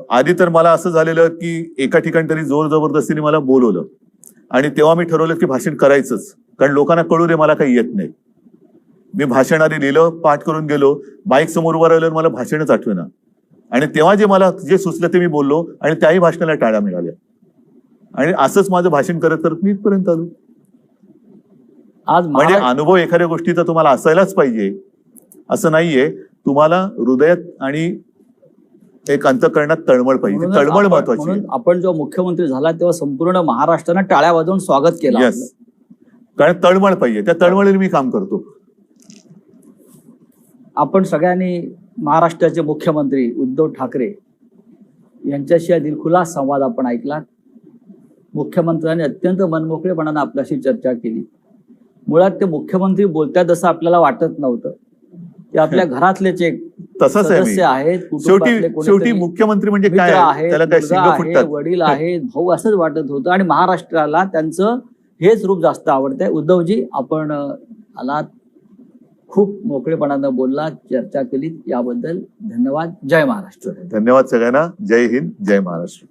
आधी तर मला असं झालेलं की एका ठिकाणी तरी जोर जबरदस्तीने मला बोलवलं आणि तेव्हा मी ठरवलं की भाषण करायचंच, कारण लोकांना कळू दे मला काही येत नाही. मी भाषण आधी लिहिलं, पाठ करून गेलो, बाईक समोर उभं राहिल्यावर मला भाषणच आठवेना. आणि तेव्हा मला जे सुचलं ते मी बोललो आणि त्याही भाषणाला टाळ्या मिळाल्या. आणि असंच माझं भाषण करत करत मी इथपर्यंत आलो. आज म्हणजे अनुभव एखाद्या गोष्टीचा तुम्हाला असायलाच पाहिजे असं नाहीये. तुम्हाला हृदयात आणि एक अंतःकरणात तळमळ पाहिजे. तळमळ महत्वाची आहे. आपण जेव्हा मुख्यमंत्री झाला तेव्हा संपूर्ण महाराष्ट्रानं टाळ्या वाजवून स्वागत केलं. येस, कारण तळमळ पाहिजे. त्या तळमळीने मी काम करतो. आपण सगळ्यांनी महाराष्ट्राचे मुख्यमंत्री उद्धव ठाकरे यांच्याशी हा दिलखुलास संवाद आपण ऐकला. मुख्यमंत्र्यांनी अत्यंत मनमोकळेपणाने आपल्याशी चर्चा केली. मुळात ते मुख्यमंत्री बोलतात असं आपल्याला वाटत नव्हतं. ते आपल्या घरातलेच एक तसंच सदस्य आहेत. शेवटी मुख्यमंत्री म्हणजे काय, त्याला काय शिंग फुटतात, वडील आहेत, भाऊ असंच वाटत होतं. आणि महाराष्ट्राला त्यांचं हेच रूप जास्त आवडतंय. उद्धवजी, आपण आलात, खूप मोकळेपणानं बोलला, चर्चा केली, याबद्दल धन्यवाद. जय महाराष्ट्र. धन्यवाद सगळ्यांना. जय हिंद, जय महाराष्ट्र.